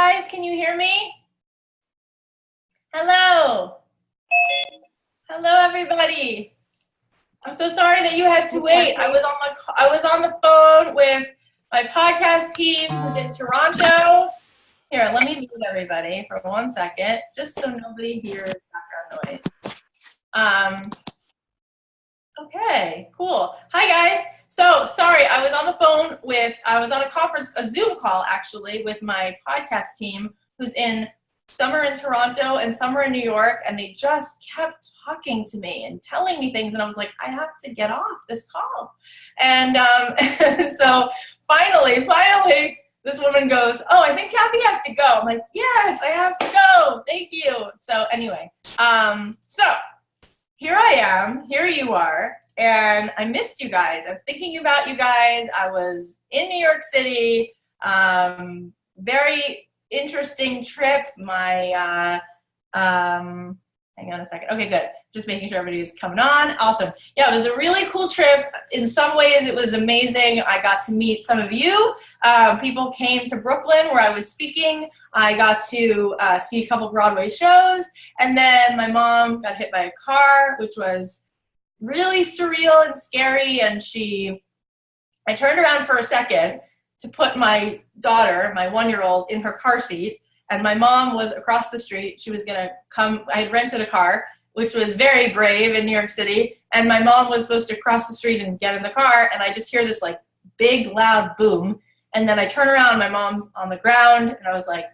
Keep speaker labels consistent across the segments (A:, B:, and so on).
A: guys, can you hear me? Hello. Hello, everybody. I'm so sorry that you had to wait. I was on the phone with my podcast team who's in Toronto. Here, let me mute everybody for 1 second, just so nobody hears background noise. Okay, cool. Hi, guys. So sorry, I was on a Zoom call actually with my podcast team who's in, some are in Toronto and some are in New York, and they just kept talking to me and telling me things, and I was like, I have to get off this call. And so finally, this woman goes, oh, I think Cathy has to go. I'm like, yes, I have to go. Thank you. So anyway, so here I am, here you are, and I missed you guys. I was thinking about you guys. I was in New York City, very interesting trip. My, hang on a second. Okay, good. Just making sure everybody's coming on. Awesome. Yeah, it was a really cool trip. In some ways, it was amazing. I got to meet some of you. People came to Brooklyn where I was speaking. I got to see a couple Broadway shows. And then my mom got hit by a car, which was really surreal and scary. And I turned around for a second to put my daughter, my 1-year-old, in her car seat. And my mom was across the street. She was gonna come. I had rented a car, which was very brave in New York City. And my mom was supposed to cross the street and get in the car. And I just hear this like big loud boom. And then I turn around, my mom's on the ground. And I was like,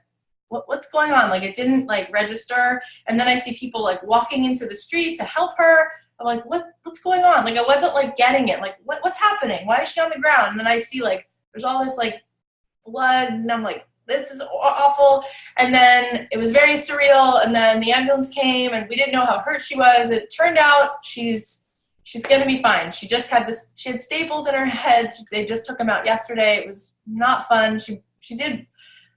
A: what's going on? Like it didn't like register. And then I see people like walking into the street to help her. I'm like, what's going on? Like I wasn't like getting it. Like what's happening? Why is she on the ground? And then I see like, there's all this like blood. And I'm like, this is awful. And then it was very surreal. And then the ambulance came and we didn't know how hurt she was. It turned out she's going to be fine. She just had she had staples in her head. They just took them out yesterday. It was not fun. She did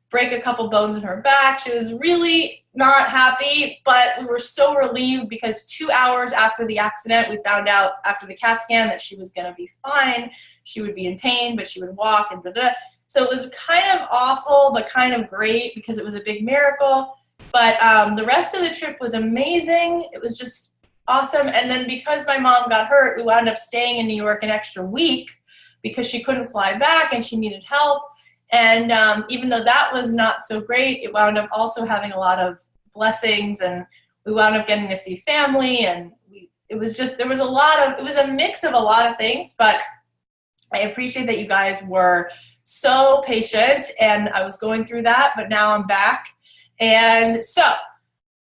A: break a couple bones in her back. She was really not happy, but we were so relieved because 2 hours after the accident, we found out after the CAT scan that she was going to be fine. She would be in pain, but she would walk and da-da. So it was kind of awful, but kind of great because it was a big miracle. But the rest of the trip was amazing. It was just awesome. And then because my mom got hurt, we wound up staying in New York an extra week because she couldn't fly back and she needed help. And even though that was not so great, it wound up also having a lot of blessings, and we wound up getting to see family. And it was a mix of a lot of things, but I appreciate that you guys were so patient, and I was going through that, but now I'm back. And so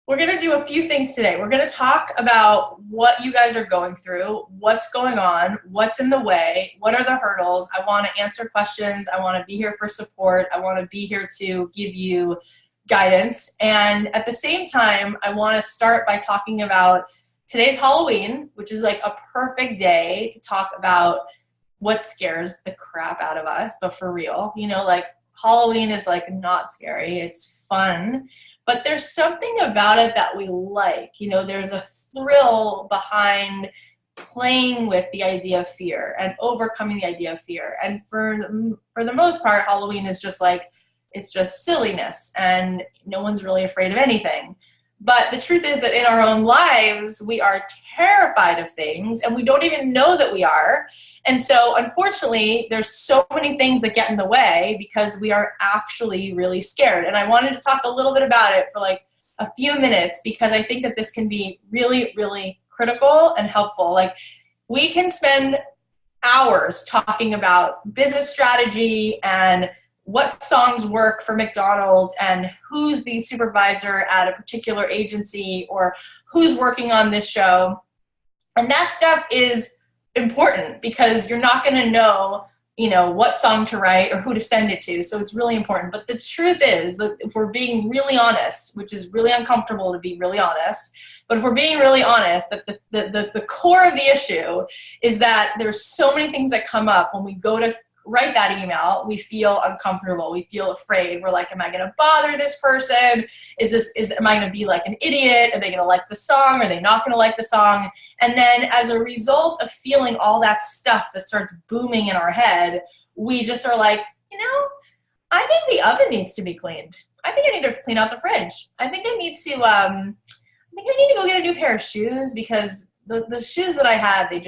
A: we're going to do a few things today. We're going to talk about what you guys are going through, what's going on, what's in the way, what are the hurdles. I want to answer questions. I want to be here for support. I want to be here to give you guidance. And at the same time, I want to start by talking about today's Halloween, which is like a perfect day to talk about what scares the crap out of us, but for real, like Halloween is like not scary, it's fun, but there's something about it that we like, there's a thrill behind playing with the idea of fear and overcoming the idea of fear. And for the most part, Halloween is just like, it's just silliness and no one's really afraid of anything. But the truth is that in our own lives, we are terrified of things and we don't even know that we are. And so unfortunately, there's so many things that get in the way because we are actually really scared. And I wanted to talk a little bit about it for like a few minutes because I think that this can be really, really critical and helpful. Like we can spend hours talking about business strategy and what songs work for McDonald's and who's the supervisor at a particular agency or who's working on this show. And that stuff is important because you're not going to know, what song to write or who to send it to. So it's really important. But the truth is that if we're being really honest, which is really uncomfortable to be really honest, but if we're being really honest, that the core of the issue is that there's so many things that come up when we go to write that email. We feel uncomfortable. We feel afraid. We're like, am I going to bother this person? Am I going to be like an idiot? Are they going to like the song? Are they not going to like the song? And then as a result of feeling all that stuff that starts booming in our head, we just are like, I think the oven needs to be cleaned. I think I need to clean out the fridge. I think I need to go get a new pair of shoes because the shoes that I had, they're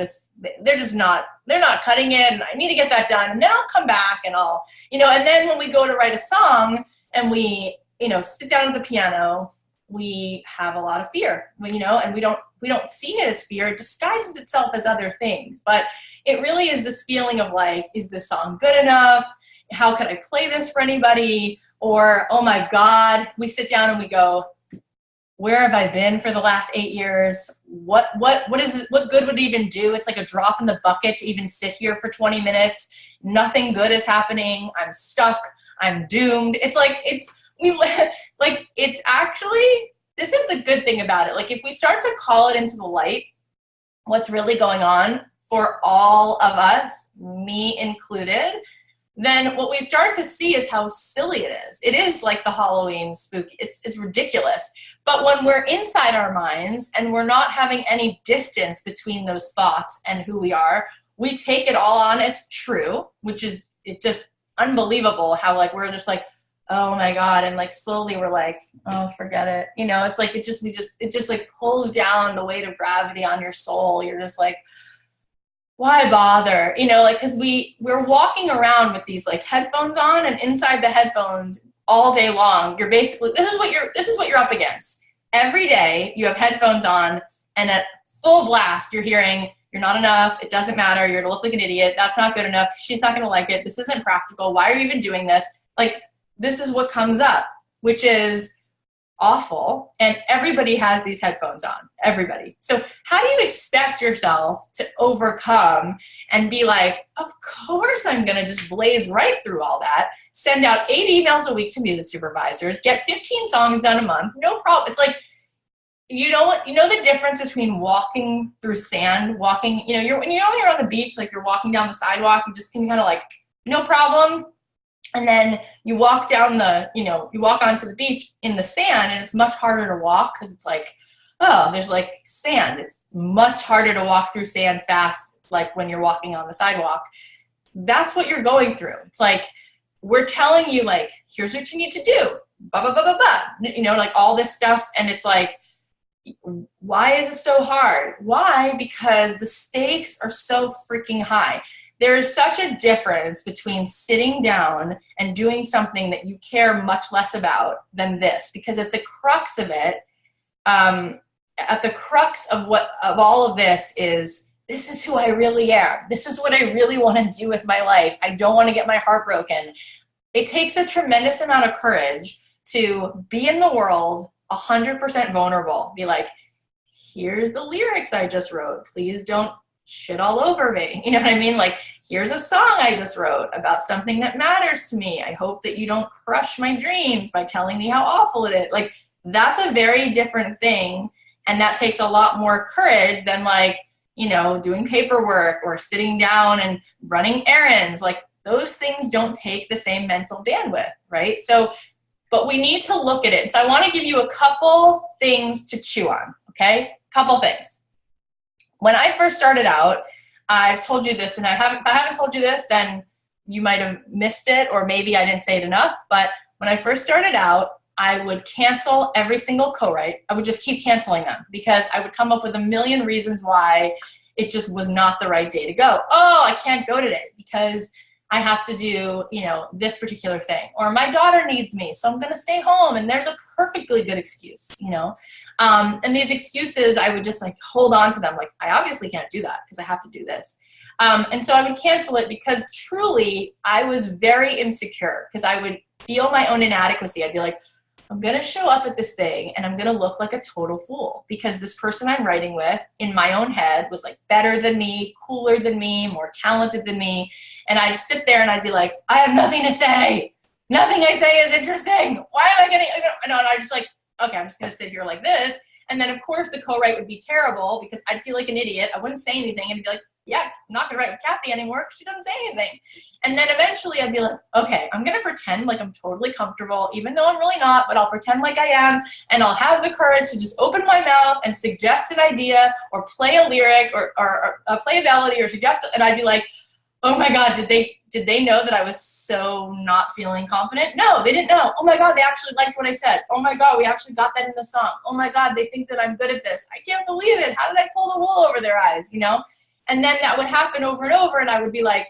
A: not cutting it, and I need to get that done. And then I'll come back and I'll, and then when we go to write a song and we, sit down at the piano, we have a lot of fear, and we don't see it as fear. It disguises itself as other things. But it really is this feeling of like, is this song good enough? How could I play this for anybody? Or, oh my God, we sit down and we go, where have I been for the last 8 years? What good would it even do? It's like a drop in the bucket to even sit here for 20 minutes. Nothing good is happening. I'm stuck. I'm doomed. It's actually, this is the good thing about it. Like if we start to call it into the light, what's really going on for all of us, me included, then what we start to see is how silly it is. It is like the Halloween spooky. It's ridiculous. But when we're inside our minds and we're not having any distance between those thoughts and who we are, we take it all on as true, which is it's just unbelievable how like we're just like, oh my God, and like slowly we're like, oh, forget it. It's like it just like pulls down the weight of gravity on your soul. You're just like, why bother? Because we're walking around with these like headphones on, and inside the headphones all day long, you're basically, this is what you're up against. Every day you have headphones on, and at full blast, you're hearing, you're not enough. It doesn't matter. You're gonna look like an idiot. That's not good enough. She's not gonna like it. This isn't practical. Why are you even doing this? Like, this is what comes up, which is awful. And everybody has these headphones on, everybody. So how do you expect yourself to overcome and be like, of course I'm going to just blaze right through all that, send out 8 emails a week to music supervisors, get 15 songs done a month, no problem. It's like, you know the difference between walking through sand, when you're on the beach, like you're walking down the sidewalk, you just can kind of like, no problem. And then you walk down you walk onto the beach in the sand, and it's much harder to walk because it's like, oh, there's like sand. It's much harder to walk through sand fast, like when you're walking on the sidewalk. That's what you're going through. It's like, we're telling you like, here's what you need to do, blah, blah, blah, blah, blah. Like all this stuff. And it's like, why is it so hard? Why? Because the stakes are so freaking high. There is such a difference between sitting down and doing something that you care much less about than this, because at the crux of it, at the crux of all of this is who I really am. This is what I really want to do with my life. I don't want to get my heart broken. It takes a tremendous amount of courage to be in the world 100% vulnerable. Be like, here's the lyrics I just wrote. Please don't shit all over me. You know what I mean? Like, here's a song I just wrote about something that matters to me. I hope that you don't crush my dreams by telling me how awful it is. Like, that's a very different thing. And that takes a lot more courage than like, doing paperwork or sitting down and running errands. Like, those things don't take the same mental bandwidth, right? So, but we need to look at it. So I want to give you a couple things to chew on, okay? Couple things. When I first started out, I've told you this, and if I haven't told you this, then you might have missed it, or maybe I didn't say it enough. But when I first started out, I would cancel every single co-write. I would just keep canceling them because I would come up with a million reasons why it just was not the right day to go. Oh, I can't go today because I have to do, this particular thing. Or my daughter needs me, so I'm going to stay home. And there's a perfectly good excuse, And these excuses, I would just like hold on to them. Like, I obviously can't do that because I have to do this. And so I would cancel it because truly I was very insecure because I would feel my own inadequacy. I'd be like, I'm going to show up at this thing and I'm going to look like a total fool because this person I'm writing with in my own head was like better than me, cooler than me, more talented than me. And I'd sit there and I'd be like, I have nothing to say. Nothing I say is interesting. Why am I getting, no, and I'm just like, okay, I'm just going to sit here like this. And then of course the co-write would be terrible because I'd feel like an idiot. I wouldn't say anything and be like, yeah, I'm not going to write with Cathy anymore because she doesn't say anything. And then eventually I'd be like, okay, I'm going to pretend like I'm totally comfortable, even though I'm really not, but I'll pretend like I am. And I'll have the courage to just open my mouth and suggest an idea or play a lyric or play a melody or suggest, and I'd be like, oh my God, did did they know that I was so not feeling confident? No, they didn't know. Oh my God, they actually liked what I said. Oh my God, we actually got that in the song. Oh my God, they think that I'm good at this. I can't believe it. How did I pull the wool over their eyes, you know? And then that would happen over and over, and I would be like,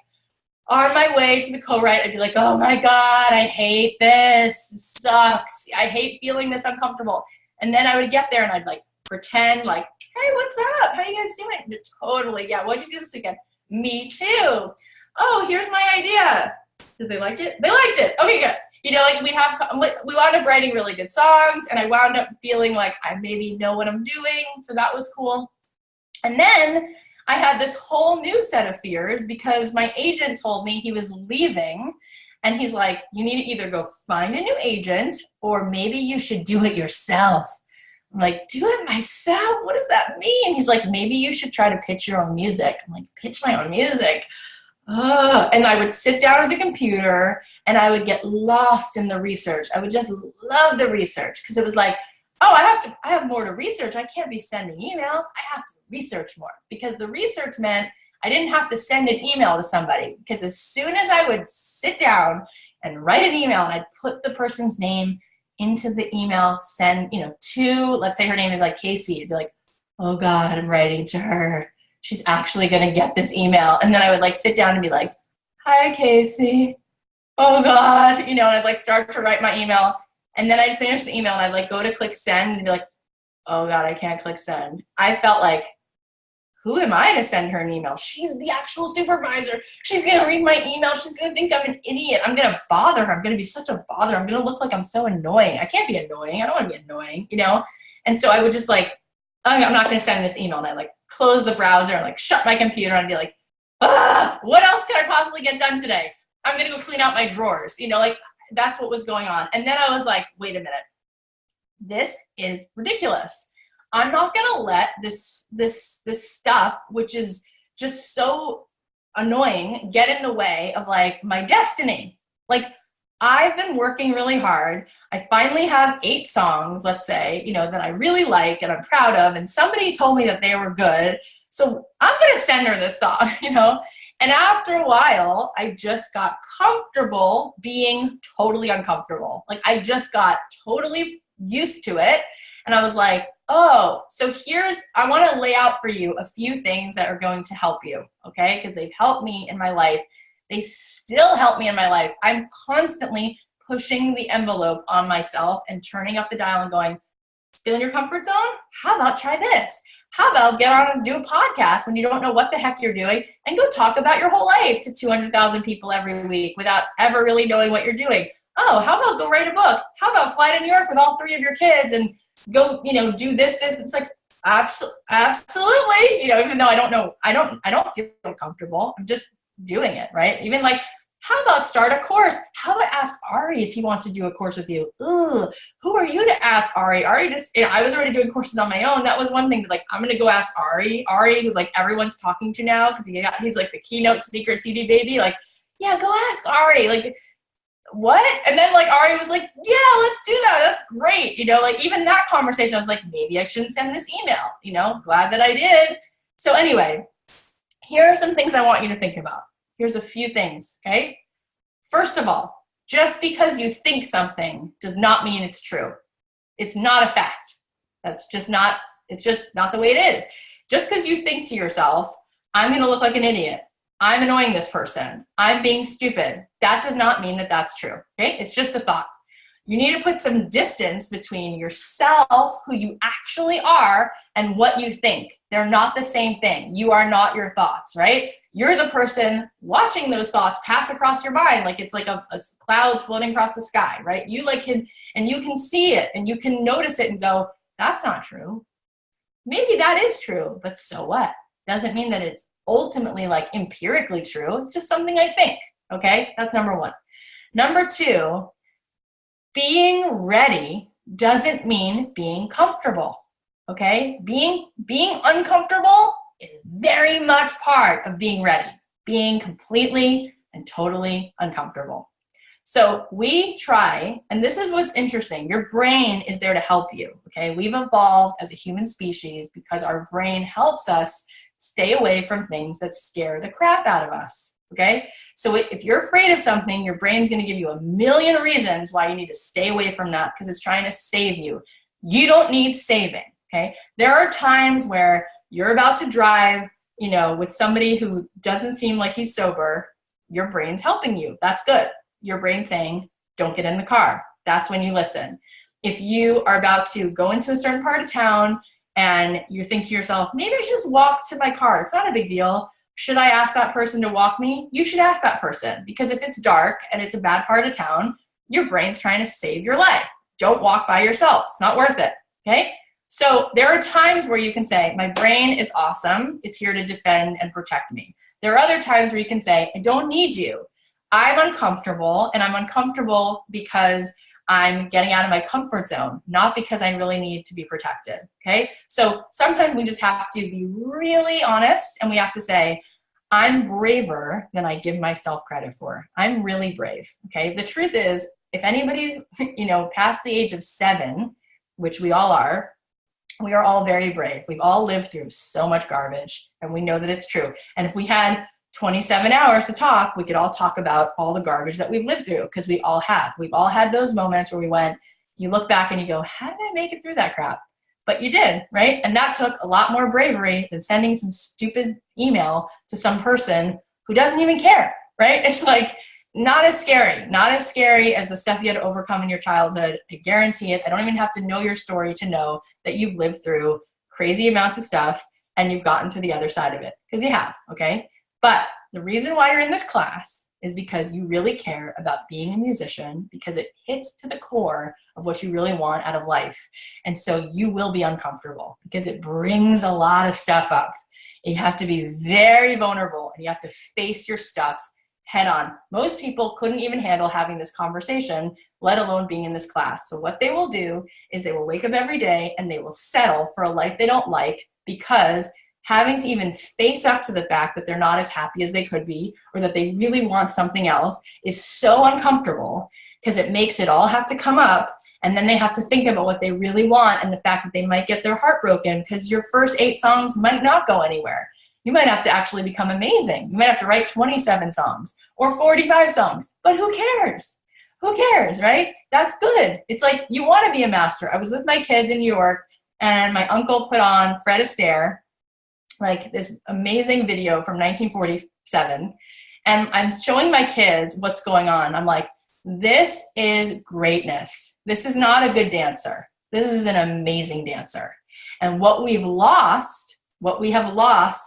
A: on my way to the co-write, I'd be like, oh my God, I hate this. It sucks. I hate feeling this uncomfortable. And then I would get there and I'd like pretend like, hey, what's up? How you guys doing? Totally. Yeah. What'd you do this weekend? Me too. Oh, here's my idea. Did they like it? They liked it. Okay, good. You know, like we wound up writing really good songs, and I wound up feeling like I maybe know what I'm doing. So that was cool. And then I had this whole new set of fears because my agent told me he was leaving, and he's like, you need to either go find a new agent or maybe you should do it yourself. I'm like, do it myself? What does that mean? He's like, maybe you should try to pitch your own music. I'm like, pitch my own music? And I would sit down at the computer and I would get lost in the research. I would just love the research because it was like, oh, I have more to research. I can't be sending emails. I have to research more, because the research meant I didn't have to send an email to somebody, because as soon as I would sit down and write an email and I'd put the person's name into the email, send, to, let's say her name is like Casey, I'd be like, oh God, I'm writing to her. She's actually going to get this email. And then I would like sit down and be like, hi, Casey. Oh God. And I'd like start to write my email. And then I'd finish the email and I'd like go to click send and be like, oh God, I can't click send. I felt like, who am I to send her an email? She's the actual supervisor. She's going to read my email. She's going to think I'm an idiot. I'm going to bother her. I'm going to be such a bother. I'm going to look like I'm so annoying. I can't be annoying. I don't want to be annoying, And so I would just like, oh, I'm not going to send this email. And I like close the browser and like shut my computer and be like, what else can I possibly get done today? I'm going to go clean out my drawers. Like that's what was going on. And then I was like, wait a minute. This is ridiculous. I'm not going to let this stuff, which is just so annoying, get in the way of like my destiny. Like I've been working really hard. I finally have 8 songs, let's say, that I really like and I'm proud of. And somebody told me that they were good. So I'm going to send her this song, And after a while, I just got comfortable being totally uncomfortable. Like I just got totally used to it. And I was like, oh, so I want to lay out for you a few things that are going to help you, okay? Because they've helped me in my life. They still help me in my life. I'm constantly pushing the envelope on myself and turning up the dial and going, still in your comfort zone? How about try this? How about get on and do a podcast when you don't know what the heck you're doing and go talk about your whole life to 200,000 people every week without ever really knowing what you're doing? Oh, how about go write a book? How about fly to New York with all 3 of your kids and go, do this. It's like, absolutely, even though I don't know, I don't feel comfortable. I'm just doing it, right? Even like, how about start a course? How about ask Ari if he wants to do a course with you? Ooh, who are you to ask Ari? Ari just, I was already doing courses on my own. That was one thing, like, I'm going to go ask Ari, who like everyone's talking to now, because he's like the keynote speaker, CD Baby. Like, yeah, go ask Ari. Like, what? And then like Ari was like, yeah, let's do that. That's great. Like even that conversation, I was like, maybe I shouldn't send this email, glad that I did. So anyway, here are some things I want you to think about. Here's a few things, okay? First of all, just because you think something does not mean it's true. It's not a fact. It's just not the way it is. Just because you think to yourself, I'm going to look like an idiot. I'm annoying this person. I'm being stupid. That does not mean that that's true, okay? It's just a thought. You need to put some distance between yourself, who you actually are, and what you think. They're not the same thing. You are not your thoughts, right? You're the person watching those thoughts pass across your mind like it's like a clouds floating across the sky, right? You can see it and you can notice it and go, that's not true. Maybe that is true, but so what? Doesn't mean that it's ultimately like empirically true. It's just something I think, okay? That's number 1. Number 2, being ready doesn't mean being comfortable, okay? Being uncomfortable is very much part of being ready, being completely and totally uncomfortable. So we try, and this is what's interesting, your brain is there to help you, okay? We've evolved as a human species because our brain helps us stay away from things that scare the crap out of us, okay? So if you're afraid of something, your brain's gonna give you a million reasons why you need to stay away from that because it's trying to save you. You don't need saving, okay? There are times where you're about to drive, you know, with somebody who doesn't seem like he's sober. Your brain's helping you. That's good. Your brain's saying, don't get in the car. That's when you listen. If you are about to go into a certain part of town and you think to yourself, maybe I should just walk to my car. It's not a big deal. Should I ask that person to walk me? You should ask that person, because if it's dark and it's a bad part of town, your brain's trying to save your life. Don't walk by yourself. It's not worth it, okay? So there are times where you can say, my brain is awesome. It's here to defend and protect me. There are other times where you can say, I don't need you. I'm uncomfortable, and I'm uncomfortable because I'm getting out of my comfort zone, not because I really need to be protected, okay? So sometimes we just have to be really honest, and we have to say, I'm braver than I give myself credit for. I'm really brave, okay? The truth is, if anybody's, you know, past the age of 7, which we all are, we are all very brave. We've all lived through so much garbage, and we know that it's true. And if we had 27 hours to talk, we could all talk about all the garbage that we've lived through, because we all have. We've all had those moments where we went, you look back and you go, how did I make it through that crap? But you did, right? And that took a lot more bravery than sending some stupid email to some person who doesn't even care, right? It's like, not as scary as the stuff you had to overcome in your childhood. I guarantee it. I don't even have to know your story to know that you've lived through crazy amounts of stuff and you've gotten to the other side of it, because you have, okay? But the reason why you're in this class is because you really care about being a musician, because it hits to the core of what you really want out of life. And so you will be uncomfortable because it brings a lot of stuff up. You have to be very vulnerable, and you have to face your stuff head on. Most people couldn't even handle having this conversation, let alone being in this class. So what they will do is they will wake up every day and they will settle for a life they don't like, because having to even face up to the fact that they're not as happy as they could be, or that they really want something else, is so uncomfortable, because it makes it all have to come up, and then they have to think about what they really want and the fact that they might get their heart broken because your first 8 songs might not go anywhere. You might have to actually become amazing. You might have to write 27 songs or 45 songs, but who cares? Who cares, right? That's good. It's like, you want to be a master. I was with my kids in New York, and my uncle put on Fred Astaire, like this amazing video from 1947. And I'm showing my kids what's going on. I'm like, this is greatness. This is not a good dancer. This is an amazing dancer. And what we have lost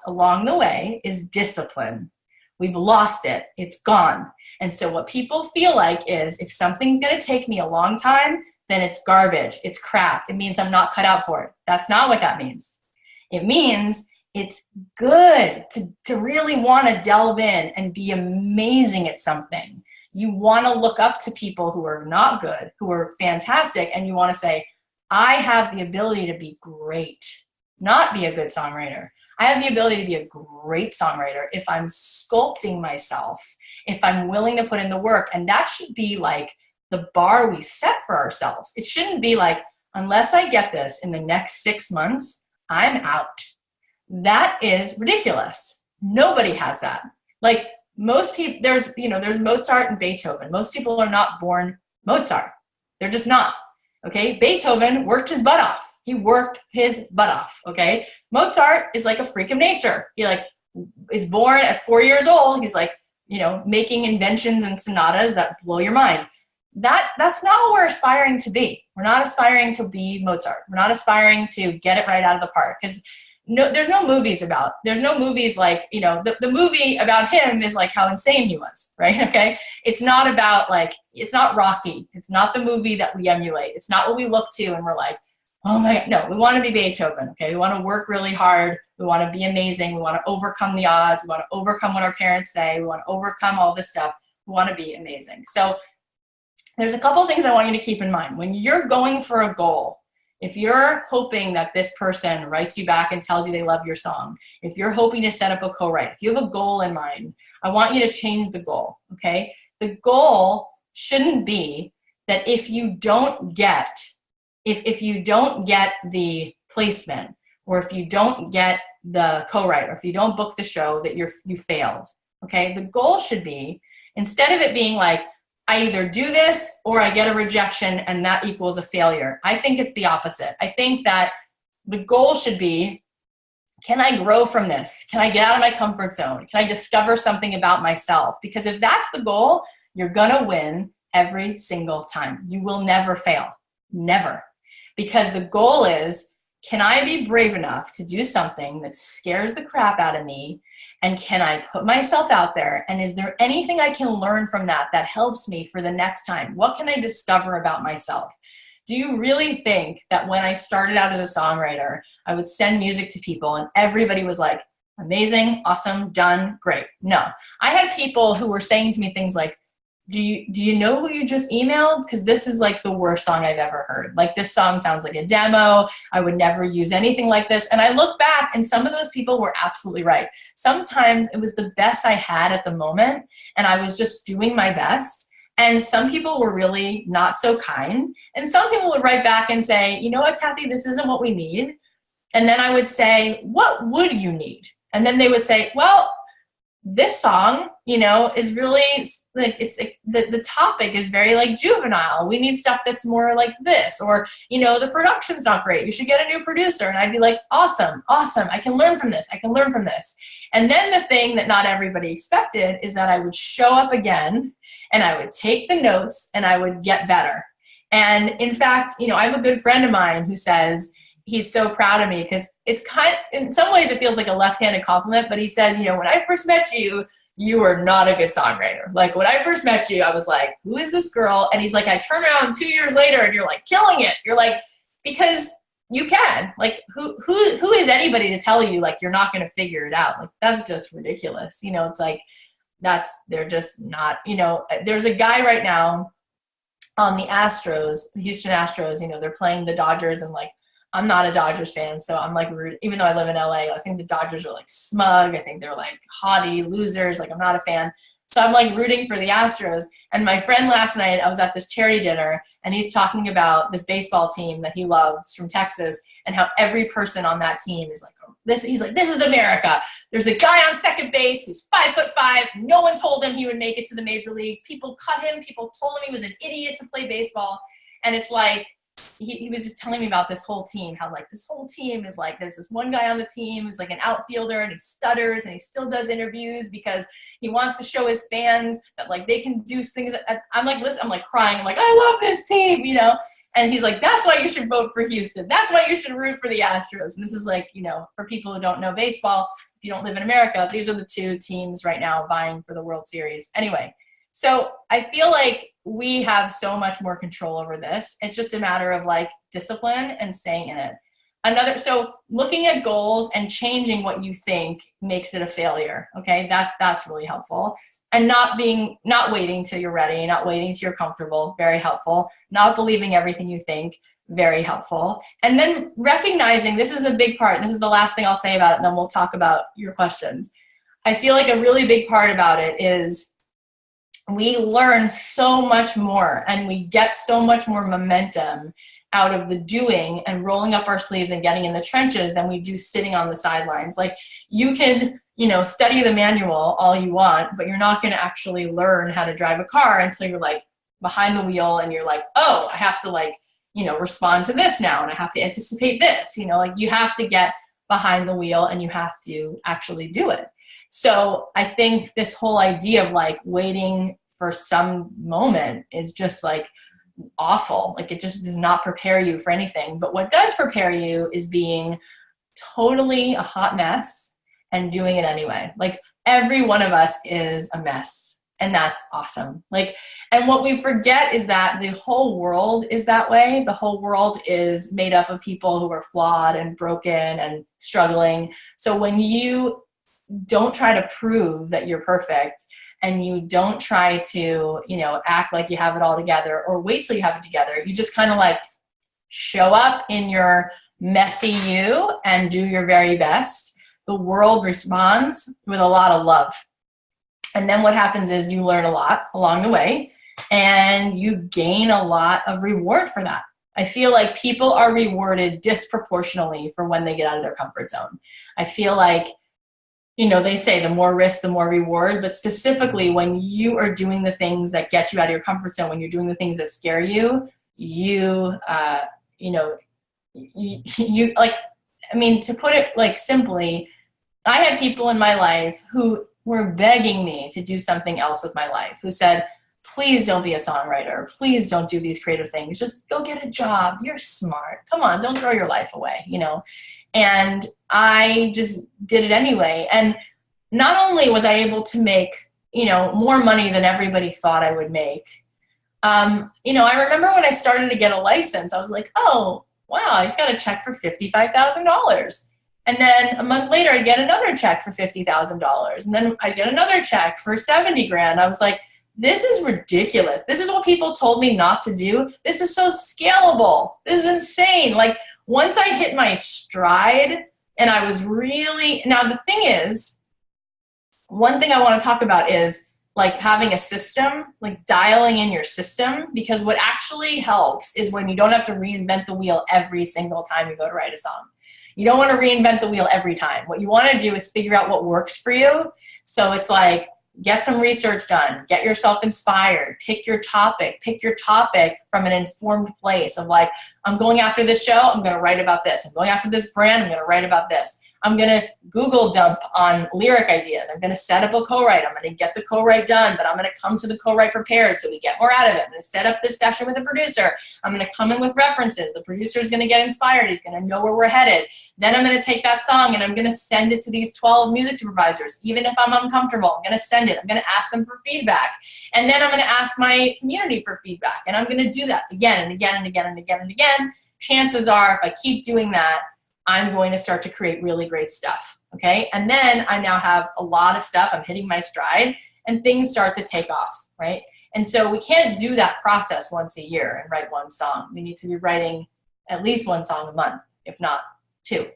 A: along the way is discipline. We've lost it. It's gone. And so what people feel like is, if something's going to take me a long time, then it's garbage. It's crap. It means I'm not cut out for it. That's not what that means. It means it's good to really want to delve in and be amazing at something. You want to look up to people who are not good, who are fantastic, and you want to say, I have the ability to be great, not be a good songwriter. I have the ability to be a great songwriter if I'm sculpting myself, if I'm willing to put in the work. And that should be like the bar we set for ourselves. It shouldn't be like, unless I get this in the next 6 months, I'm out. That is ridiculous. Nobody has that. Like, most people, there's Mozart and Beethoven. Most people are not born Mozart. They're just not. Okay? Beethoven worked his butt off. He worked his butt off. Okay? Mozart is like a freak of nature. He is born at 4 years old. He's like, making inventions and sonatas that blow your mind. That's not what we're aspiring to be. We're not aspiring to be Mozart. We're not aspiring to get it right out of the park, because there's no movies like, the movie about him is like how insane he was, right? Okay. It's not about it's not Rocky. It's not the movie that we emulate. It's not what we look to and we're like, oh my God. No, we want to be Beethoven. Okay. We want to work really hard. We want to be amazing. We want to overcome the odds. We want to overcome what our parents say. We want to overcome all this stuff. We want to be amazing. So there's a couple of things I want you to keep in mind. When you're going for a goal, if you're hoping that this person writes you back and tells you they love your song, if you're hoping to set up a co-write, if you have a goal in mind, I want you to change the goal, okay? The goal shouldn't be that if you don't get the placement, or if you don't get the co-write, or if you don't book the show, that you failed. Okay, the goal should be, instead of it being like, I either do this or I get a rejection and that equals a failure. I think it's the opposite. I think that the goal should be, can I grow from this? Can I get out of my comfort zone? Can I discover something about myself? Because if that's the goal, you're gonna win every single time. You will never fail, never. Because the goal is, can I be brave enough to do something that scares the crap out of me? And can I put myself out there? And is there anything I can learn from that that helps me for the next time? What can I discover about myself? Do you really think that when I started out as a songwriter, I would send music to people and everybody was like, amazing, awesome, done, great? No. I had people who were saying to me things like, do you know who you just emailed? Because this is like the worst song I've ever heard. Like, this song sounds like a demo. I would never use anything like this. And I look back and some of those people were absolutely right. Sometimes it was the best I had at the moment and I was just doing my best. And some people were really not so kind. And some people would write back and say, you know what, Cathy, this isn't what we need. And then I would say, what would you need? And then they would say, well, this song, you know, is really like, it's the topic is very like juvenile. We need stuff that's more like this, or, you know, the production's not great. You should get a new producer. And I'd be like, awesome, awesome. I can learn from this. I can learn from this. And then the thing that not everybody expected is that I would show up again and I would take the notes and I would get better. And in fact, you know, I have a good friend of mine who says, he's so proud of me because it's kind of, in some ways it feels like a left-handed compliment, but he said, you know, when I first met you, you were not a good songwriter. Like, when I first met you, I was like, who is this girl? And he's like, I turn around 2 years later and you're like killing it. You're like, because you can. Like, who is anybody to tell you like you're not going to figure it out? Like, that's just ridiculous. You know, it's like, they're just not, you know. There's a guy right now on the Astros, the Houston Astros, you know, they're playing the Dodgers, and like, I'm not a Dodgers fan, so I'm like rude. Even though I live in LA, I think the Dodgers are like smug. I think they're like haughty losers. Like, I'm not a fan. So I'm like rooting for the Astros. And my friend last night, I was at this charity dinner, and he's talking about this baseball team that he loves from Texas, and how every person on that team is like, this. He's like, this is America. There's a guy on second base who's 5'5". No one told him he would make it to the major leagues. People cut him. People told him he was an idiot to play baseball. And it's like, he was just telling me about this whole team, how like this whole team is like, there's this one guy on the team who's like an outfielder and he stutters and he still does interviews because he wants to show his fans that like they can do things. I'm like, listen, I'm like crying. I'm like, I love this team, you know? And he's like, that's why you should vote for Houston. That's why you should root for the Astros. And this is like, you know, for people who don't know baseball, if you don't live in America, these are the two teams right now vying for the World Series. Anyway, so I feel like we have so much more control over this. It's just a matter of like discipline and staying in it. So looking at goals and changing what you think makes it a failure. Okay. That's really helpful. And not waiting till you're ready, not waiting till you're comfortable. Very helpful. Not believing everything you think. Very helpful. And then recognizing, this is a big part. This is the last thing I'll say about it. And then we'll talk about your questions. I feel like a really big part about it is we learn so much more and we get so much more momentum out of the doing and rolling up our sleeves and getting in the trenches than we do sitting on the sidelines. Like, you can, you know, study the manual all you want, but you're not going to actually learn how to drive a car until you're like behind the wheel and you're like, oh, I have to like, you know, respond to this now and I have to anticipate this, you know, like you have to get behind the wheel and you have to actually do it. So I think this whole idea of like waiting for some moment is just like awful. Like, it just does not prepare you for anything. But what does prepare you is being totally a hot mess and doing it anyway. Like, every one of us is a mess, and that's awesome. Like, and what we forget is that the whole world is that way. The whole world is made up of people who are flawed and broken and struggling. So when you don't try to prove that you're perfect, and you don't try to, you know, act like you have it all together or wait till you have it together, you just kind of like show up in your messy you and do your very best. The world responds with a lot of love. And then what happens is you learn a lot along the way and you gain a lot of reward for that. I feel like people are rewarded disproportionately for when they get out of their comfort zone. I feel like, you know, they say the more risk, the more reward, but specifically when you are doing the things that get you out of your comfort zone, when you're doing the things that scare you, you know, you like, I mean, to put it like simply, I had people in my life who were begging me to do something else with my life, who said, please don't be a songwriter. Please don't do these creative things. Just go get a job. You're smart. Come on, don't throw your life away, you know? And I just did it anyway. And not only was I able to make, you know, more money than everybody thought I would make, you know, I remember when I started to get a license, I was like, oh, wow, I just got a check for $55,000. And then a month later, I'd get another check for $50,000. And then I'd get another check for 70 grand. I was like, this is ridiculous. This is what people told me not to do. This is so scalable. This is insane. Like, once I hit my stride and I was really, now the thing is, one thing I want to talk about is like having a system, like dialing in your system, because what actually helps is when you don't have to reinvent the wheel every single time you go to write a song. You don't want to reinvent the wheel every time. What you want to do is figure out what works for you. So it's like, get some research done, get yourself inspired, pick your topic from an informed place of like, I'm going after this show, I'm going to write about this. I'm going after this brand, I'm going to write about this. I'm going to Google dump on lyric ideas. I'm going to set up a co-write. I'm going to get the co-write done, but I'm going to come to the co-write prepared so we get more out of it. I'm going to set up this session with the producer. I'm going to come in with references. The producer is going to get inspired. He's going to know where we're headed. Then I'm going to take that song and I'm going to send it to these 12 music supervisors. Even if I'm uncomfortable, I'm going to send it. I'm going to ask them for feedback. And then I'm going to ask my community for feedback. And I'm going to do that again and again and again and again and again. Chances are, if I keep doing that, I'm going to start to create really great stuff, okay? And then I now have a lot of stuff. I'm hitting my stride, and things start to take off, right? And so we can't do that process once a year and write one song. We need to be writing at least one song a month, if not two.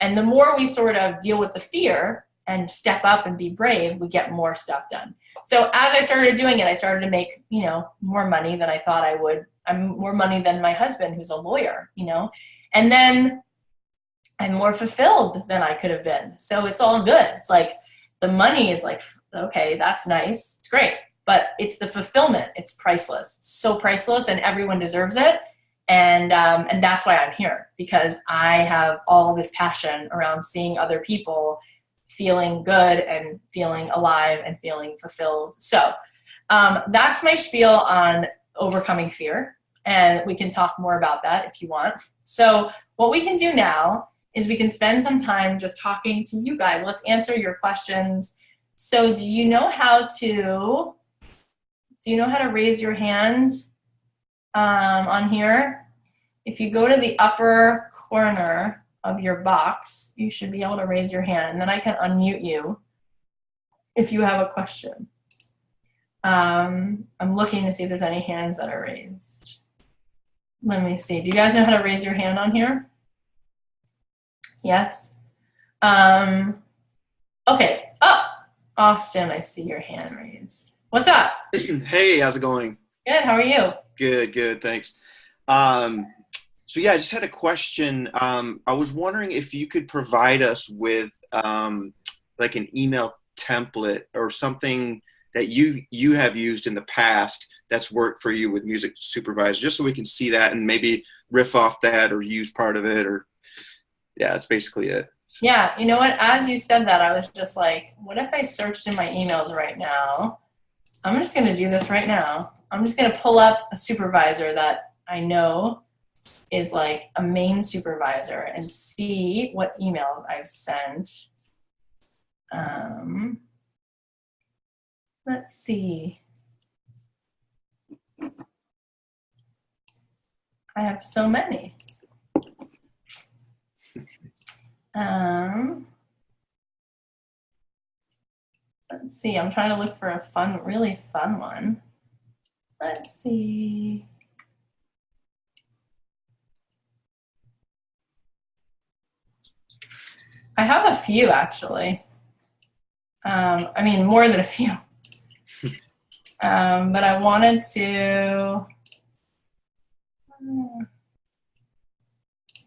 A: And the more we sort of deal with the fear and step up and be brave, we get more stuff done. So as I started doing it, I started to make, you know, more money than I thought I would. More money than my husband, who's a lawyer, you know? And then I'm more fulfilled than I could have been. So it's all good. It's like the money is like, okay, that's nice. It's great. But it's the fulfillment. It's priceless. It's so priceless, and everyone deserves it. And that's why I'm here, because I have all this passion around seeing other people feeling good and feeling alive and feeling fulfilled. So that's my spiel on overcoming fear. And we can talk more about that if you want. So what we can do now is we can spend some time just talking to you guys. Let's answer your questions. So do you know how to raise your hand on here? If you go to the upper corner of your box, you should be able to raise your hand, and then I can unmute you if you have a question. I'm looking to see if there's any hands that are raised. Let me see. Do you guys know how to raise your hand on here? Yes. Okay. Oh, Austin, I see your hand raised. What's up?
B: Hey, how's it going?
A: Good. How are you?
B: Good, thanks. So yeah, I just had a question. I was wondering if you could provide us with like an email template or something that you have used in the past that's worked for you with music supervisor, just so we can see that and maybe riff off that or use part of it, or yeah, that's basically it.
A: Yeah, you know what? As you said that, I was just like, what if I searched in my emails right now? I'm just going to do this right now. I'm just going to pull up a supervisor that I know is like a main supervisor and see what emails I've sent. Let's see. I have so many. Let's see, I'm trying to look for a really fun one. Let's see. I have a few, actually. I mean, more than a few. But I wanted to,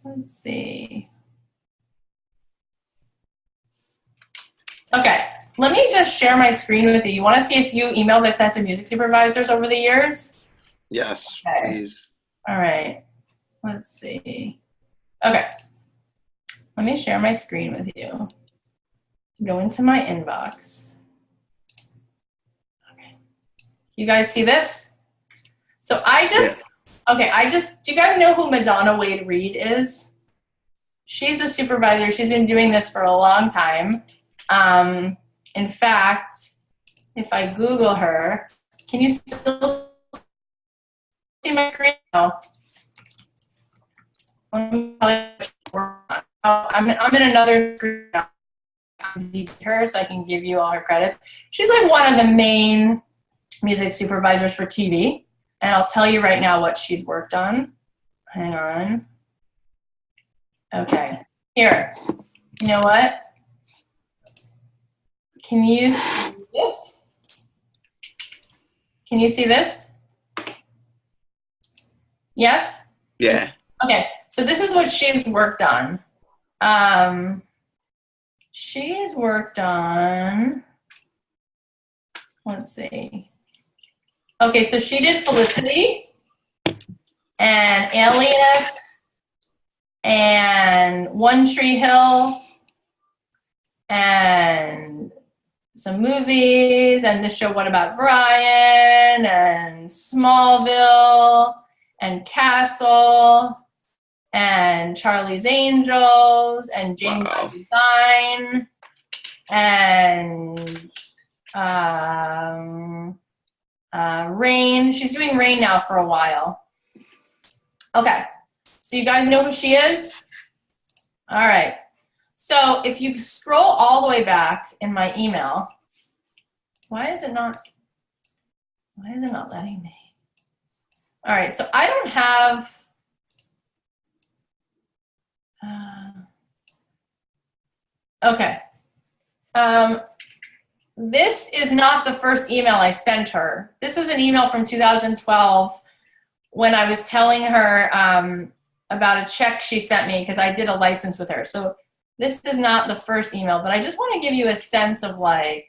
A: Let's see. Okay, let me just share my screen with you. You want to see a few emails I sent to music supervisors over the years?
B: Yes,
A: Okay.
B: please.
A: All right, let's see. Okay, let me share my screen with you. Go into my inbox. Okay. You guys see this? So do you guys know who Madonna Wade Reed is? She's a supervisor. She's been doing this for a long time. In fact, if I Google her, can you still see my screen? No. I'm in another screen now. Her, so I can give you all her credit. She's like one of the main music supervisors for TV, and I'll tell you right now what she's worked on. Hang on. Okay, here. You know what? Can you see this? Can you see this? Yes?
B: Yeah.
A: Okay, so this is what she's worked on. She's worked on, let's see. Okay, so she did Felicity and Alias and One Tree Hill and some movies and this show What About Brian and Smallville and Castle and Charlie's Angels and Jane by Design and Rain. She's doing Rain now for a while. Okay, so you guys know who she is? All right. So if you scroll all the way back in my email, why is it not letting me? All right, so I don't have, okay. This is not the first email I sent her. This is an email from 2012 when I was telling her about a check she sent me because I did a license with her. So this is not the first email, but I just want to give you a sense of like,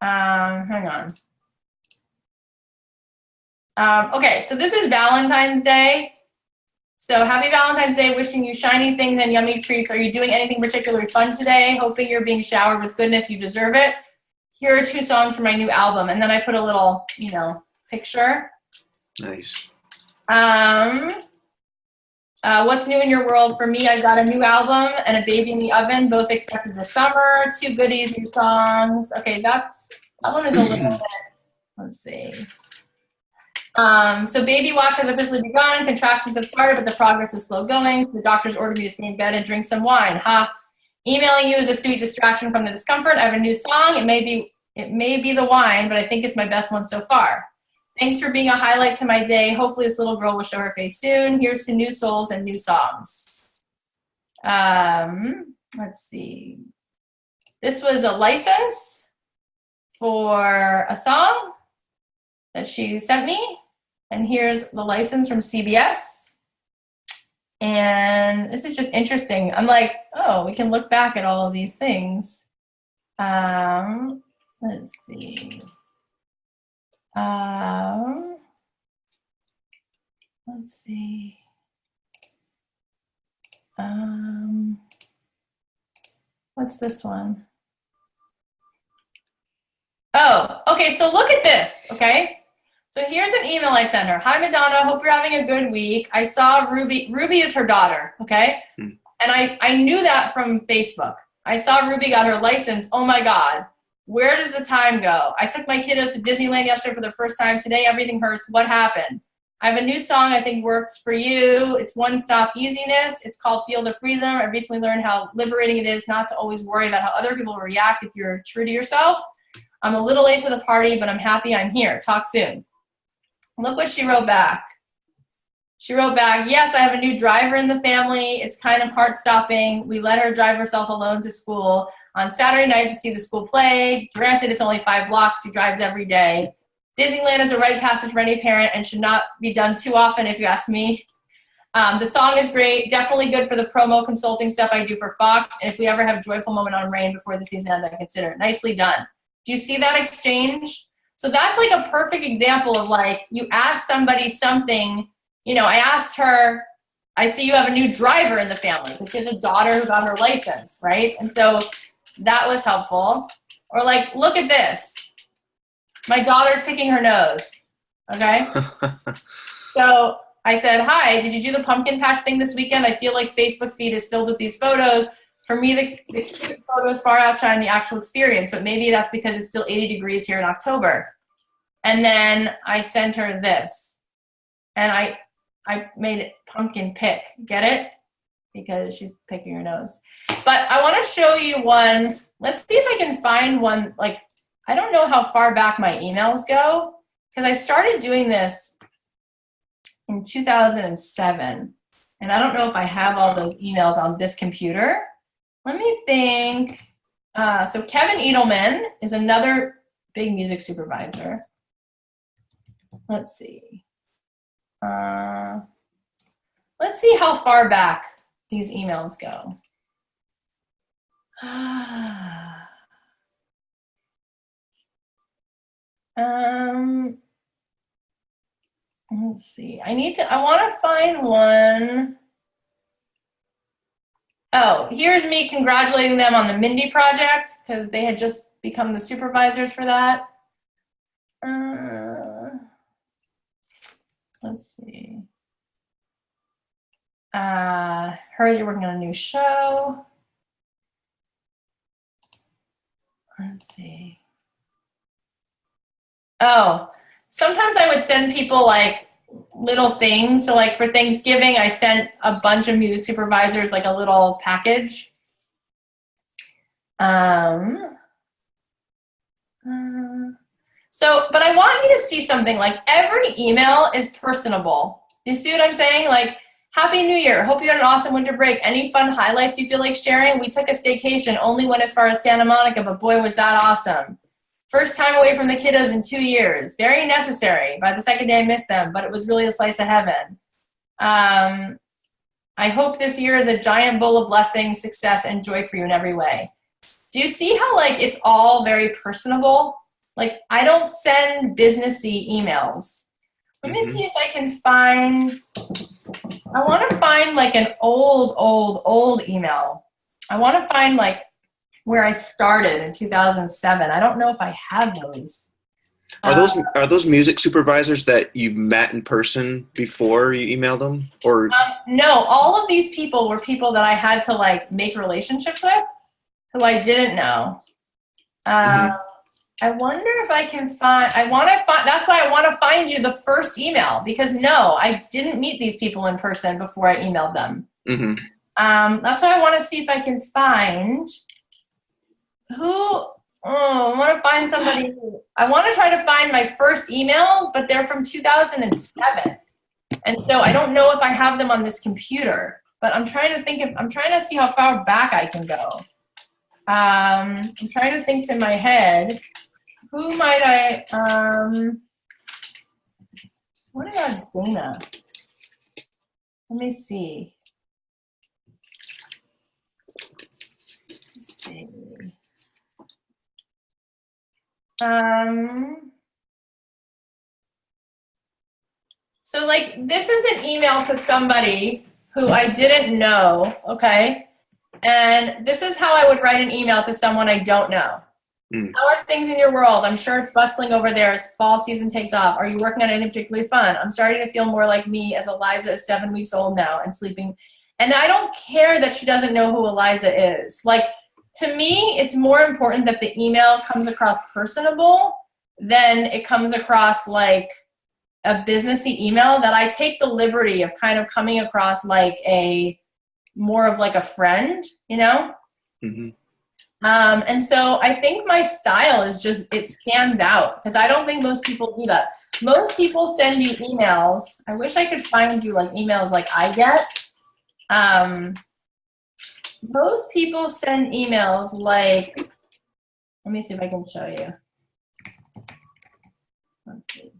A: hang on. Okay, so this is Valentine's Day. So happy Valentine's Day, wishing you shiny things and yummy treats. Are you doing anything particularly fun today? Hoping you're being showered with goodness, you deserve it. Here are 2 songs from my new album. And then I put a little, picture.
B: Nice.
A: What's new in your world? For me, I got a new album and a baby in the oven, both expected this summer. 2 goodies, new songs. Okay, that one is a little bit, let's see. So baby watch has officially begun. Contractions have started, but the progress is slow going. So the doctors ordered me to stay in bed and drink some wine. Ha! Emailing you is a sweet distraction from the discomfort. I have a new song. It may be the wine, but I think it's my best one so far. Thanks for being a highlight to my day. Hopefully this little girl will show her face soon. Here's to new souls and new songs. Let's see. This was a license for a song that she sent me. And here's the license from CBS. And this is just interesting. I'm like, oh, we can look back at all of these things. Let's see. Let's see. What's this one? Oh, okay, so look at this, okay? So here's an email I sent her. Hi, Madonna, hope you're having a good week. I saw Ruby is her daughter, okay? And I knew that from Facebook. I saw Ruby got her license. Oh my God, where does the time go? I took my kiddos to Disneyland yesterday for the first time. Today, everything hurts. What happened? I have a new song I think works for you. It's One Stop Easiness. It's called Feel the Freedom. I recently learned how liberating it is not to always worry about how other people will react if you're true to yourself. I'm a little late to the party, but I'm happy I'm here. Talk soon. Look what she wrote back. She wrote back, yes, I have a new driver in the family. It's kind of heart-stopping. We let her drive herself alone to school on Saturday night to see the school play. Granted, it's only 5 blocks. She drives every day. Disneyland is a rite of passage for any parent and should not be done too often, if you ask me. The song is great. Definitely good for the promo consulting stuff I do for Fox. And if we ever have a joyful moment on Rain before the season ends, I consider it. Nicely done. Do you see that exchange? So that's like a perfect example of like, you ask somebody something, you know, I asked her, I see you have a new driver in the family because she has a daughter who got her license, right? And so that was helpful. Or like, look at this. My daughter's picking her nose, okay? So I said, hi, did you do the pumpkin patch thing this weekend? I feel like Facebook feed is filled with these photos. For me, the cute photos far outshine the actual experience, but maybe that's because it's still 80 degrees here in October. And then I sent her this. And I made it pumpkin pick. Get it? Because she's picking her nose. But I want to show you one. Let's see if I can find one. Like, I don't know how far back my emails go because I started doing this in 2007. And I don't know if I have all those emails on this computer. Let me think. So Kevin Edelman is another big music supervisor. Let's see. Let's see how far back these emails go. Let's see. I want to find one. Oh, here's me congratulating them on the Mindy project because they had just become the supervisors for that. Let's see. Heard you're working on a new show. Let's see. Oh, sometimes I would send people like little things. So like for Thanksgiving, I sent a bunch of music supervisors like a little package. So, but I want you to see something like every email is personable. You see what I'm saying? Like, Happy New Year. Hope you had an awesome winter break. Any fun highlights you feel like sharing? We took a staycation, only went as far as Santa Monica, but boy, was that awesome. First time away from the kiddos in 2 years. Very necessary. By the second day, I missed them, but it was really a slice of heaven. I hope this year is a giant bowl of blessings, success, and joy for you in every way. Do you see how, like, it's all very personable? Like, I don't send businessy emails. Let me see if I can find, I want to find, like, an old email. I want to find, like, where I started in 2007. I don't know if I have those.
B: Are those music supervisors that you met in person before you emailed them? Or
A: no, all of these people were people that I had to like make relationships with, who I didn't know. I wonder if I can find. That's why I want to find you the first email because no, I didn't meet these people in person before I emailed them. That's why I want to see if I can find who. Oh, I want to find somebody. I want to try to find my first emails, but they're from 2007. And so I don't know if I have them on this computer, but I'm trying to see how far back I can go. I'm trying to think to my head, who might I, what about Dana? Let me see. Let's see. So like this is an email to somebody who I didn't know, okay? And this is how I would write an email to someone I don't know. How are things in your world? I'm sure it's bustling over there as fall season takes off. Are you working on anything particularly fun? I'm starting to feel more like me as Eliza is 7 weeks old now and sleeping. And I don't care that she doesn't know who Eliza is. Like, to me, it's more important that the email comes across personable than it comes across like a businessy email, that I take the liberty of kind of coming across like more of like a friend, you know? And so I think my style is just, it stands out because I don't think most people do that. Most people send you emails. I wish I could find you like emails like I get. Most people send emails like, let me see if I can show you. Let's see.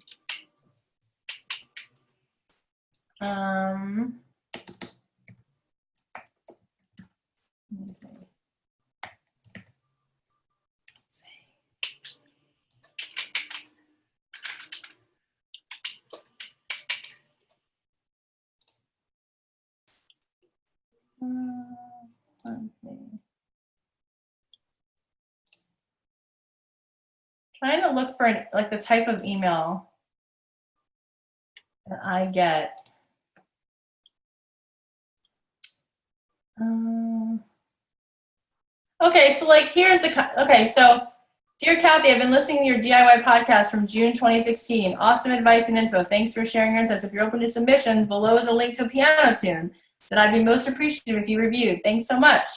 A: Let's see. Trying to look for like the type of email that I get. Okay, so like here's the, okay, so dear Cathy, I've been listening to your DIY podcast from June 2016. Awesome advice and info. Thanks for sharing your insights. If you're open to submissions, below is a link to a piano tune that I'd be most appreciative if you reviewed. Thanks so much.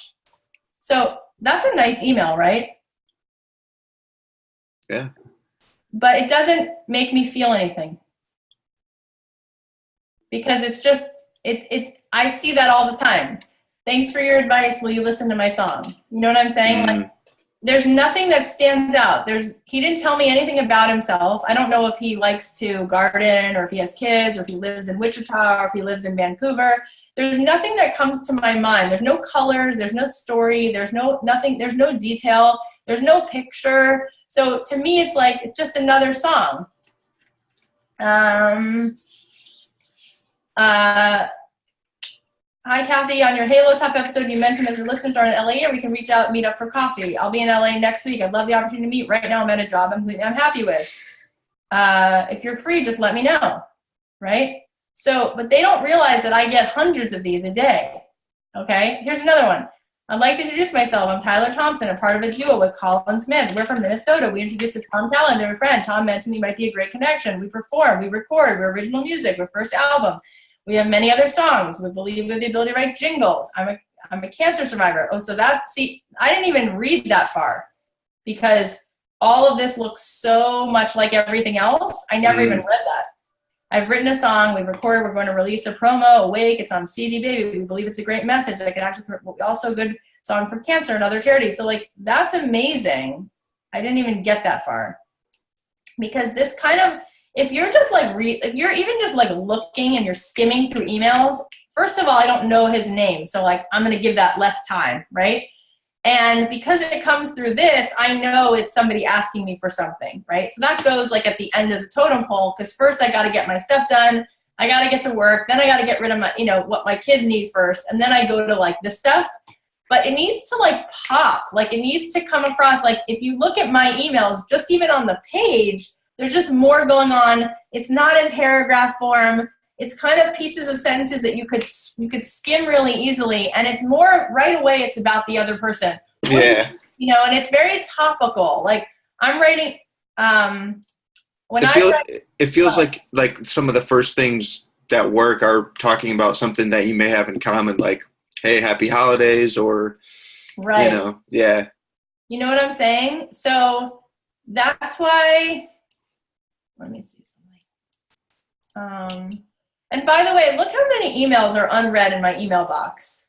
A: So that's a nice email, right?
B: Yeah.
A: But it doesn't make me feel anything. Because it's just, I see that all the time. Thanks for your advice. Will you listen to my song? You know what I'm saying? Like, there's nothing that stands out. He didn't tell me anything about himself. I don't know if he likes to garden or if he has kids or if he lives in Wichita or if he lives in Vancouver. There's nothing that comes to my mind. There's no colors. There's no story. There's nothing. There's no detail. There's no picture. So to me, it's like, it's just another song. Hi, Cathy. On your Halo Top episode, you mentioned that your listeners are in LA or we can reach out and meet up for coffee. I'll be in LA next week. I'd love the opportunity to meet. Right now, I'm at a job I'm happy with. If you're free, just let me know, right? So, but they don't realize that I get hundreds of these a day, okay? Here's another one. I'd like to introduce myself. I'm Tyler Thompson, a part of a duo with Colin Smith. We're from Minnesota. We introduced a Tom Callan to a friend. Tom mentioned he might be a great connection. We perform, we record, we're original music, we're first album. We have many other songs. We believe we have the ability to write jingles. I'm a cancer survivor. Oh, so see, I didn't even read that far because all of this looks so much like everything else. I never even read that. I've written a song. We recorded. We're going to release a promo. Awake. It's on CD Baby. We believe it's a great message. I could actually also a good song for cancer and other charities. So like that's amazing. I didn't even get that far because this kind of. If you're just like, if you're even just like looking and you're skimming through emails, first of all, I don't know his name. So like, I'm going to give that less time, right? And because it comes through this, I know it's somebody asking me for something, right? So that goes like at the end of the totem pole, because first I got to get my stuff done. I got to get to work. Then I got to get rid of my, what my kids need first. And then I go to like this stuff. But it needs to like pop. Like it needs to come across. Like if you look at my emails, just even on the page, there's just more going on. It's not in paragraph form. It's kind of pieces of sentences that you could skim really easily. And it's more right away, it's about the other person.
B: Yeah.
A: And it's very topical. Like I'm writing,
B: it feels like some of the first things that work are talking about something that you may have in common, like, hey, happy holidays, or,
A: right.
B: Yeah.
A: You know what I'm saying? So that's why, let me see something. And by the way, look how many emails are unread in my email box.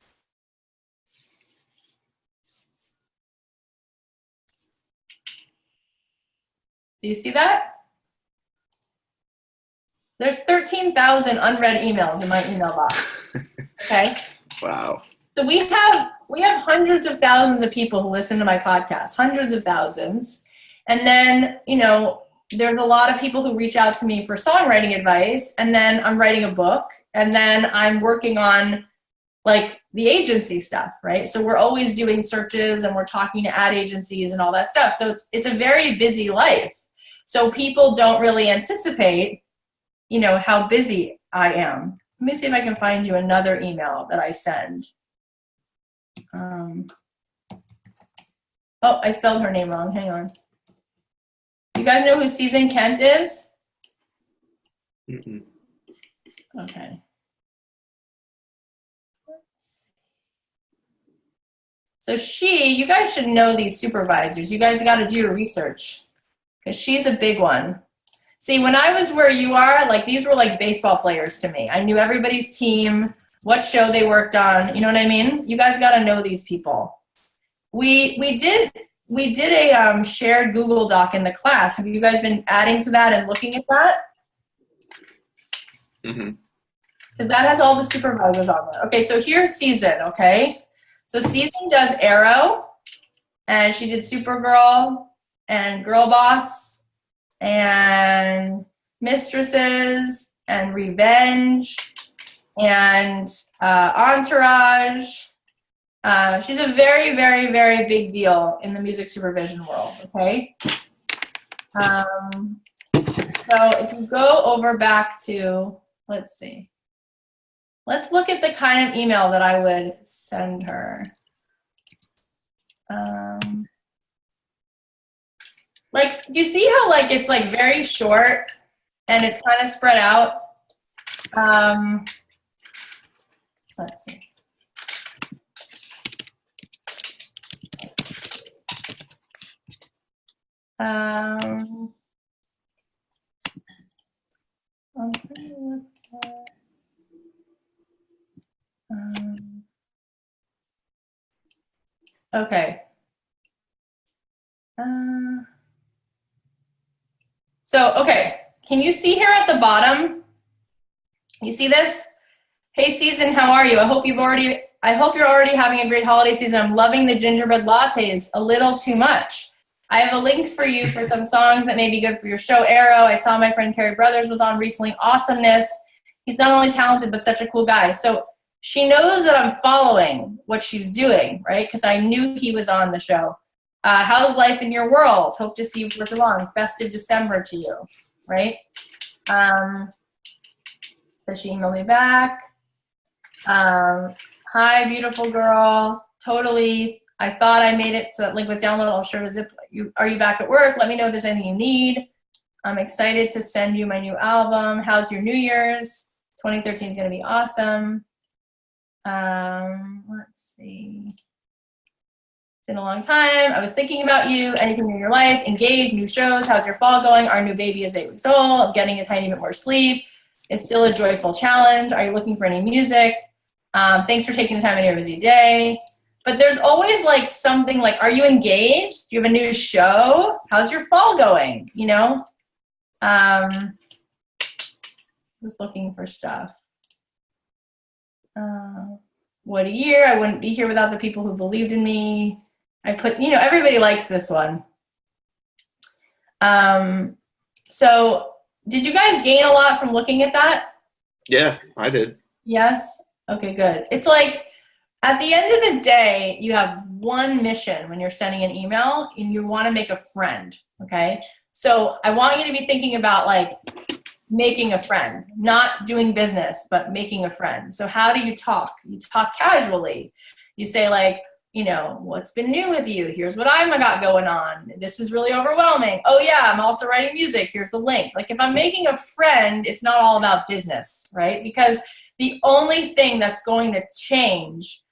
A: Do you see that? There's 13,000 unread emails in my email box. Okay.
B: Wow.
A: So we have hundreds of thousands of people who listen to my podcast, hundreds of thousands. And then, there's a lot of people who reach out to me for songwriting advice, and then I'm writing a book, and then I'm working on like the agency stuff, right? So we're always doing searches and we're talking to ad agencies and all that stuff. So it's a very busy life. So people don't really anticipate, how busy I am. Let me see if I can find you another email that I send. Oh, I spelled her name wrong. Hang on. You guys know who Susan Kent is?
B: Mm-mm.
A: Okay. So you guys should know these supervisors. You guys got to do your research because she's a big one. See, when I was where you are, like these were like baseball players to me. I knew everybody's team, what show they worked on. You know what I mean? You guys got to know these people. We did a shared Google Doc in the class. Have you guys been adding to that and looking at that?
B: Mm-hmm.
A: Because that has all the supervisors on there. Okay, so here's Season, okay? So Season does Arrow, and she did Supergirl, and Girl Boss, and Mistresses, and Revenge, and Entourage, She's a very, very, very big deal in the music supervision world, okay? So if you go over back to, let's see. Let's look at the kind of email that I would send her. Like, do you see how like it's like very short and it's kind of spread out? Let's see. Okay. So, okay, can you see here at the bottom? You see this? Hey, Season, how are you? I hope you're already having a great holiday season. I'm loving the gingerbread lattes a little too much. I have a link for you for some songs that may be good for your show, Arrow. I saw my friend Carrie Brothers was on recently. Awesomeness. He's not only talented, but such a cool guy. So she knows that I'm following what she's doing, right? Because I knew he was on the show. How's life in your world? Hope to see you for long. Festive December to you, right? So she emailed me back. Hi, beautiful girl. Totally. I thought I made it so that link was downloaded. I'll share the zip. Are you back at work? Let me know if there's anything you need. I'm excited to send you my new album. How's your New Year's? 2013 is going to be awesome. Let's see. It's been a long time. I was thinking about you. Anything in your life? Engaged, new shows. How's your fall going? Our new baby is 8 weeks old. I'm getting a tiny bit more sleep. It's still a joyful challenge. Are you looking for any music? Thanks for taking the time in your busy day. But there's always like something like, are you engaged? Do you have a new show? How's your fall going? You know? Just looking for stuff. What a year. I wouldn't be here without the people who believed in me. I put, you know, everybody likes this one. So did you guys gain a lot from looking at that?
B: Yeah, I did.
A: Yes? Okay, good. It's like, at the end of the day, you have one mission when you're sending an email, and you want to make a friend, okay? So I want you to be thinking about like making a friend, not doing business, but making a friend. So how do you talk? You talk casually. You say like, you know, what's been new with you? Here's what I've got going on. This is really overwhelming. Oh yeah, I'm also writing music. Here's the link. Like if I'm making a friend, it's not all about business, right? Because the only thing that's going to change,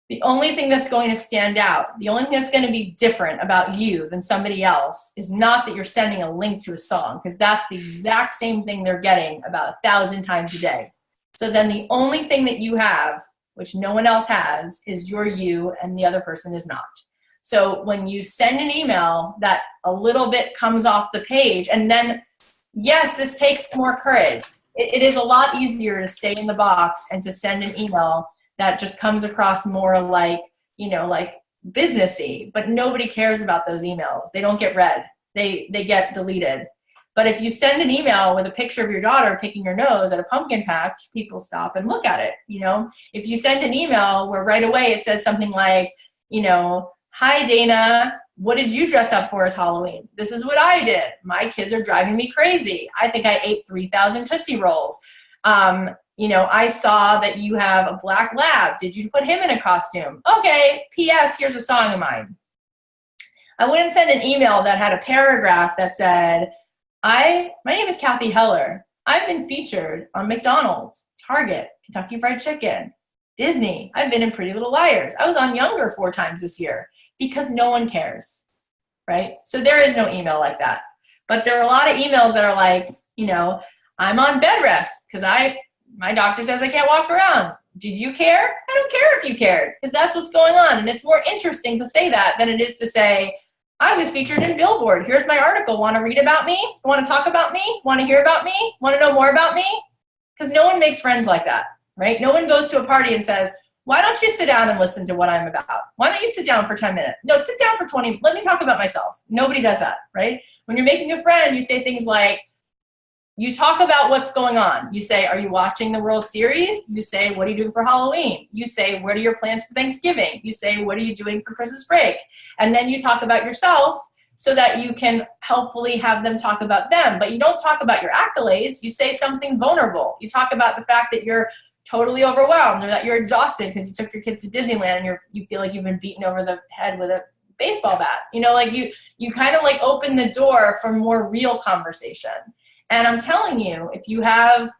A: the only thing that's going to stand out, the only thing that's going to be different about you than somebody else is not that you're sending a link to a song, because that's the exact same thing they're getting about 1,000 times a day. So then the only thing that you have, which no one else has, is you're you and the other person is not. So when you send an email, that a little bit comes off the page, and then, yes, this takes more courage. It is a lot easier to stay in the box and to send an email that just comes across more like, you know, like businessy, but nobody cares about those emails. They don't get read. They get deleted. But if you send an email with a picture of your daughter picking her nose at a pumpkin patch, people stop and look at it, you know? If you send an email where right away it says something like, you know, hi Dana, what did you dress up for as Halloween? This is what I did. My kids are driving me crazy. I think I ate 3,000 Tootsie Rolls. You know, I saw that you have a black lab. Did you put him in a costume? Okay, P.S. Here's a song of mine. I wouldn't send an email that had a paragraph that said, my name is Cathy Heller. I've been featured on McDonald's, Target, Kentucky Fried Chicken, Disney. I've been in Pretty Little Liars. I was on Younger 4 times this year, because no one cares, right? So there is no email like that. But there are a lot of emails that are like, you know, I'm on bed rest because my doctor says I can't walk around. Did you care? I don't care if you cared, because that's what's going on. And it's more interesting to say that than it is to say, I was featured in Billboard. Here's my article. Want to read about me? Want to talk about me? Want to hear about me? Want to know more about me? Because no one makes friends like that, right? No one goes to a party and says, why don't you sit down and listen to what I'm about? Why don't you sit down for 10 minutes? No, sit down for 20. Let me talk about myself. Nobody does that, right? When you're making a friend, you say things like, You talk about what's going on. You say, are you watching the World Series? You say, what are you doing for Halloween? You say, what are your plans for Thanksgiving? You say, what are you doing for Christmas break? And then you talk about yourself so that you can helpfully have them talk about them. But you don't talk about your accolades. You say something vulnerable. You talk about the fact that you're totally overwhelmed, or that you're exhausted because you took your kids to Disneyland and you feel like you've been beaten over the head with a baseball bat. You know, like you kind of like open the door for more real conversation. And I'm telling you, if you have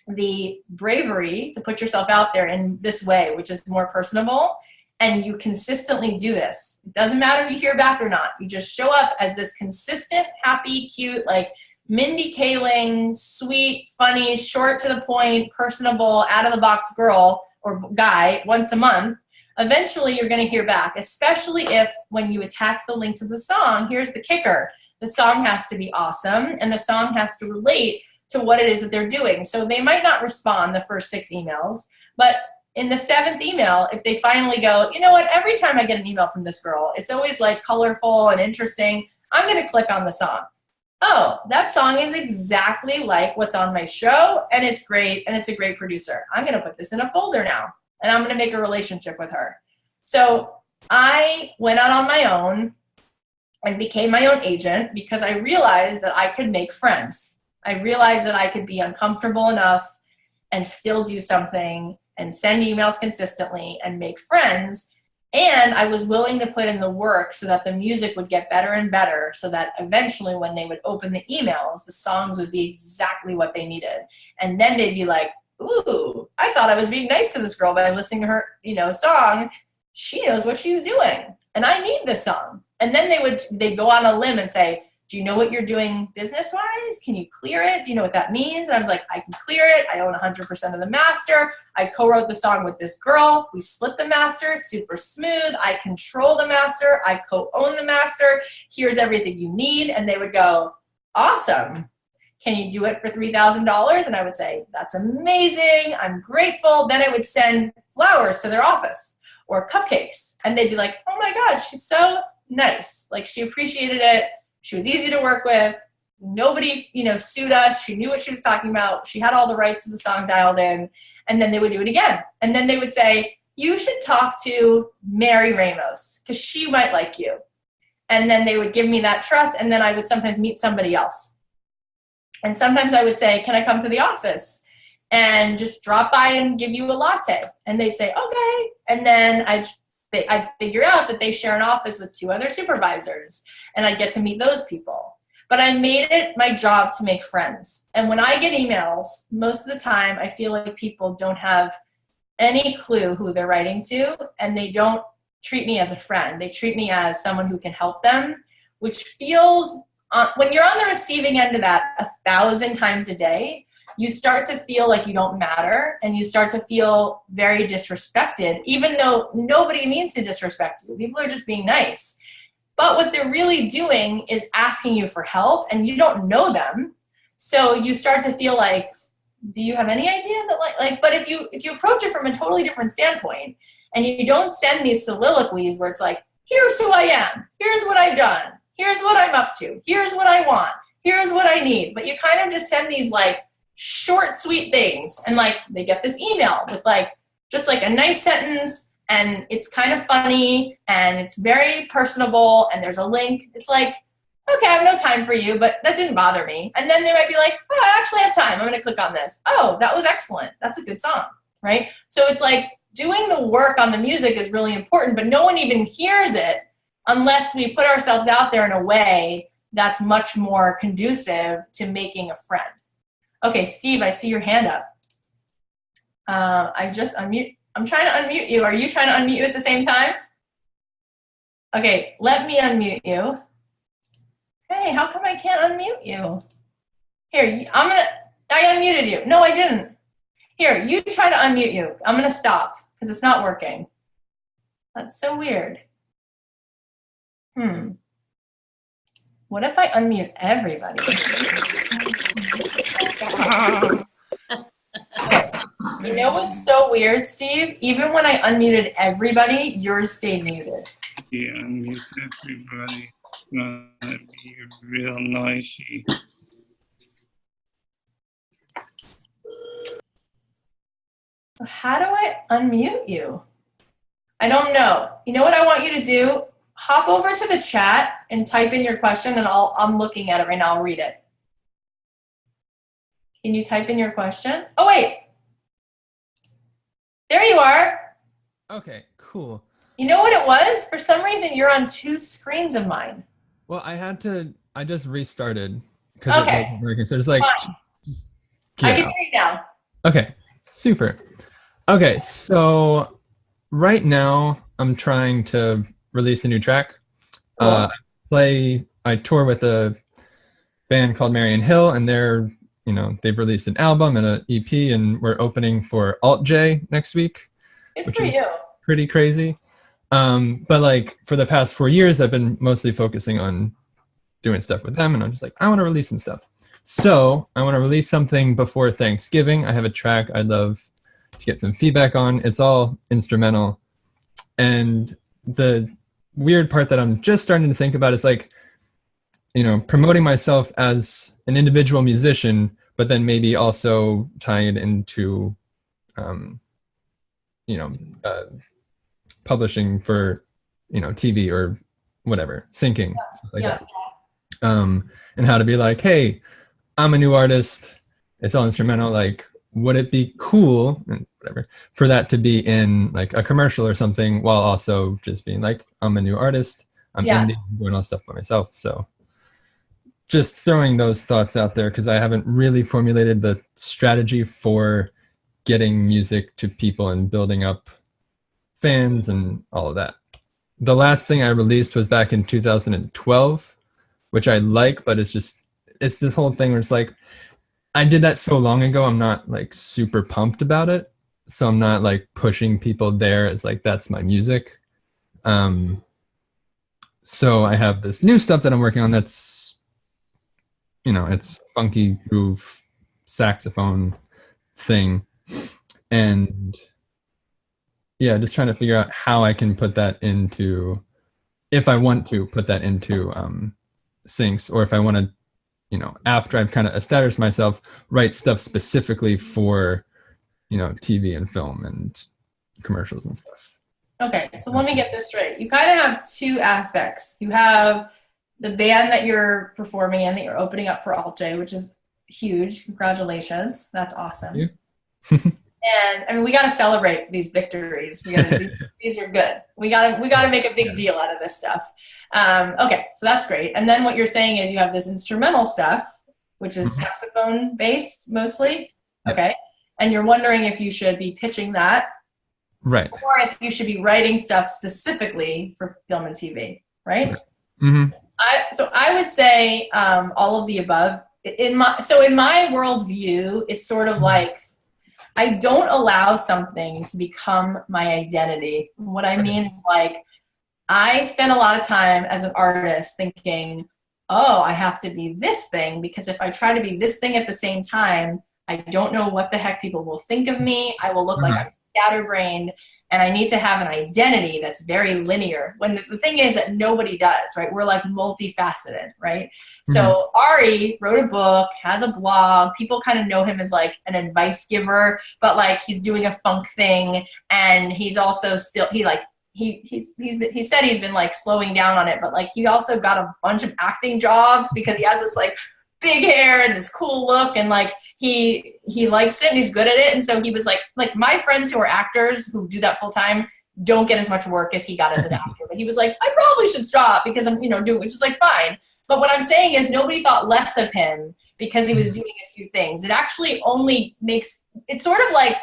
A: the bravery to put yourself out there in this way, which is more personable, and you consistently do this, it doesn't matter if you hear back or not. You just show up as this consistent, happy, cute, like Mindy Kaling, sweet, funny, short to the point, personable, out-of-the-box girl or guy once a month. Eventually, you're going to hear back, especially if when you attach the link to the song, here's the kicker. The song has to be awesome, and the song has to relate to what it is that they're doing. So they might not respond the first 6 emails, but in the 7th email, if they finally go, you know what, every time I get an email from this girl, it's always like colorful and interesting, I'm going to click on the song. Oh, that song is exactly like what's on my show, and it's great, and it's a great producer. I'm going to put this in a folder now, and I'm going to make a relationship with her. So I went out on my own and became my own agent because I realized that I could make friends. I realized that I could be uncomfortable enough and still do something and send emails consistently and make friends. And I was willing to put in the work so that the music would get better and better, so that eventually when they would open the emails, the songs would be exactly what they needed. And then they'd be like, ooh, I thought I was being nice to this girl by listening to her, song. She knows what she's doing, and I need this song. And then they'd go on a limb and say, do you know what you're doing business-wise? Can you clear it? Do you know what that means? And I was like, I can clear it. I own 100% of the master. I co-wrote the song with this girl. We split the master, super smooth. I control the master. I co-own the master. Here's everything you need. And they would go, awesome. Can you do it for $3,000? And I would say, that's amazing. I'm grateful. Then I would send flowers to their office or cupcakes. And they'd be like, oh my God, she's so nice. Like, she appreciated it. She was easy to work with. Nobody, sued us. She knew what she was talking about. She had all the rights to the song dialed in. And then they would do it again. And then they would say, you should talk to Mary Ramos because she might like you. And then they would give me that trust. And then I would sometimes meet somebody else. And sometimes I would say, can I come to the office and just drop by and give you a latte? And they'd say, okay. And then I'd figure out that they share an office with 2 other supervisors, and I'd get to meet those people. But I made it my job to make friends. And when I get emails, most of the time I feel like people don't have any clue who they're writing to, and they don't treat me as a friend. They treat me as someone who can help them, which feels, when you're on the receiving end of that 1,000 times a day, you start to feel like you don't matter, and you start to feel very disrespected, even though nobody means to disrespect you. People are just being nice. But what they're really doing is asking you for help, and you don't know them. So you start to feel like, do you have any idea that but if you approach it from a totally different standpoint, and you don't send these soliloquies where it's like, here's who I am, here's what I've done, here's what I'm up to, here's what I want, here's what I need. But you kind of just send these short, sweet things, and they get this email with just a nice sentence, and it's kind of funny, and it's very personable, and there's a link. It's like, okay, I have no time for you, but that didn't bother me. And then they might be like, oh, I actually have time. I'm going to click on this. Oh, that was excellent. That's a good song, right? So it's like doing the work on the music is really important, but no one even hears it unless we put ourselves out there in a way that's much more conducive to making a friend. Okay, Steve, I see your hand up. I'm trying to unmute you. Are you trying to unmute you at the same time? Okay, let me unmute you. Hey, how come I can't unmute you? Here, I unmuted you. No, I didn't. Here, you try to unmute you. I'm gonna stop because it's not working. That's so weird. What if I unmute everybody? You know what's so weird, Steve? Even when I unmuted everybody, yours stayed muted.
C: Yeah, unmute everybody. It's gonna be real noisy.
A: How do I unmute you? I don't know. You know what I want you to do? Hop over to the chat and type in your question, and I'm looking at it right now. I'll read it. Can you type in your question? Oh, wait. There you are.
C: Okay, cool.
A: You know what it was? For some reason, you're on 2 screens of mine.
C: Well, I just restarted because
A: Okay.
C: it wasn't working. So it's like,
A: I can hear you now.
C: Okay, super. Okay, so right now I'm trying to release a new track.
A: Cool.
C: I tour with a band called Marion Hill, and they've released an album and an EP, and we're opening for Alt J next week,
A: Good for you.
C: pretty crazy. But like for the past 4 years, I've been mostly focusing on doing stuff with them, and I'm just like, I want to release some stuff. So I want to release something before Thanksgiving. I have a track I'd love to get some feedback on. It's all instrumental. And the weird part that I'm just starting to think about is like, promoting myself as an individual musician, but then maybe also tying it into, publishing for, TV or whatever, syncing, stuff like that. And how to be like, hey, I'm a new artist. It's all instrumental. Like, would it be cool, and whatever, for that to be in like a commercial or something, while also just being like, I'm a new artist. I'm indie, doing all stuff by myself. So just throwing those thoughts out there because I haven't really formulated the strategy for getting music to people and building up fans and all of that. The last thing I released was back in 2012, which I like, but it's this whole thing where it's like, I did that so long ago, I'm not like super pumped about it. So I'm not like pushing people there as like, that's my music. So I have this new stuff that I'm working on that's, it's funky groove saxophone thing. And yeah, just trying to figure out how I can put that into, if I want to put that into syncs, or if I want to, after I've kind of established myself, write stuff specifically for, TV and film and commercials and stuff.
A: Okay, so let me get this straight. You kind of have 2 aspects. You have the band that you're performing in, that you're opening up for Alt J, which is huge. Congratulations. That's awesome. And I mean, we got to celebrate these victories. These are good. We got to make a big deal out of this stuff. Okay, so that's great. And then what you're saying is you have this instrumental stuff, which is saxophone based mostly.
C: Yes.
A: Okay. And you're wondering if you should be pitching that.
C: Right.
A: Or if you should be writing stuff specifically for film and TV, right?
C: Mm-hmm.
A: So I would say all of the above. In my worldview, it's sort of like, I don't allow something to become my identity. What I mean is like, I spend a lot of time as an artist thinking, oh, I have to be this thing, because if I try to be this thing at the same time, I don't know what the heck people will think of me. I will look like I'm scatterbrained, and I need to have an identity that's very linear. When the thing is that nobody does, right? We're like multifaceted, right? So Ari wrote a book, has a blog. People kind of know him as like an advice giver, but like he's doing a funk thing, and he's also still, he said he's been like slowing down on it, but like he also got a bunch of acting jobs because he has this like big hair and this cool look, and like he likes it and he's good at it. And so he was like my friends who are actors who do that full time don't get as much work as he got as an actor. But he was like, I probably should stop because I'm doing, which is like fine. But what I'm saying is nobody thought less of him because he was doing a few things. It actually only makes it sort of like,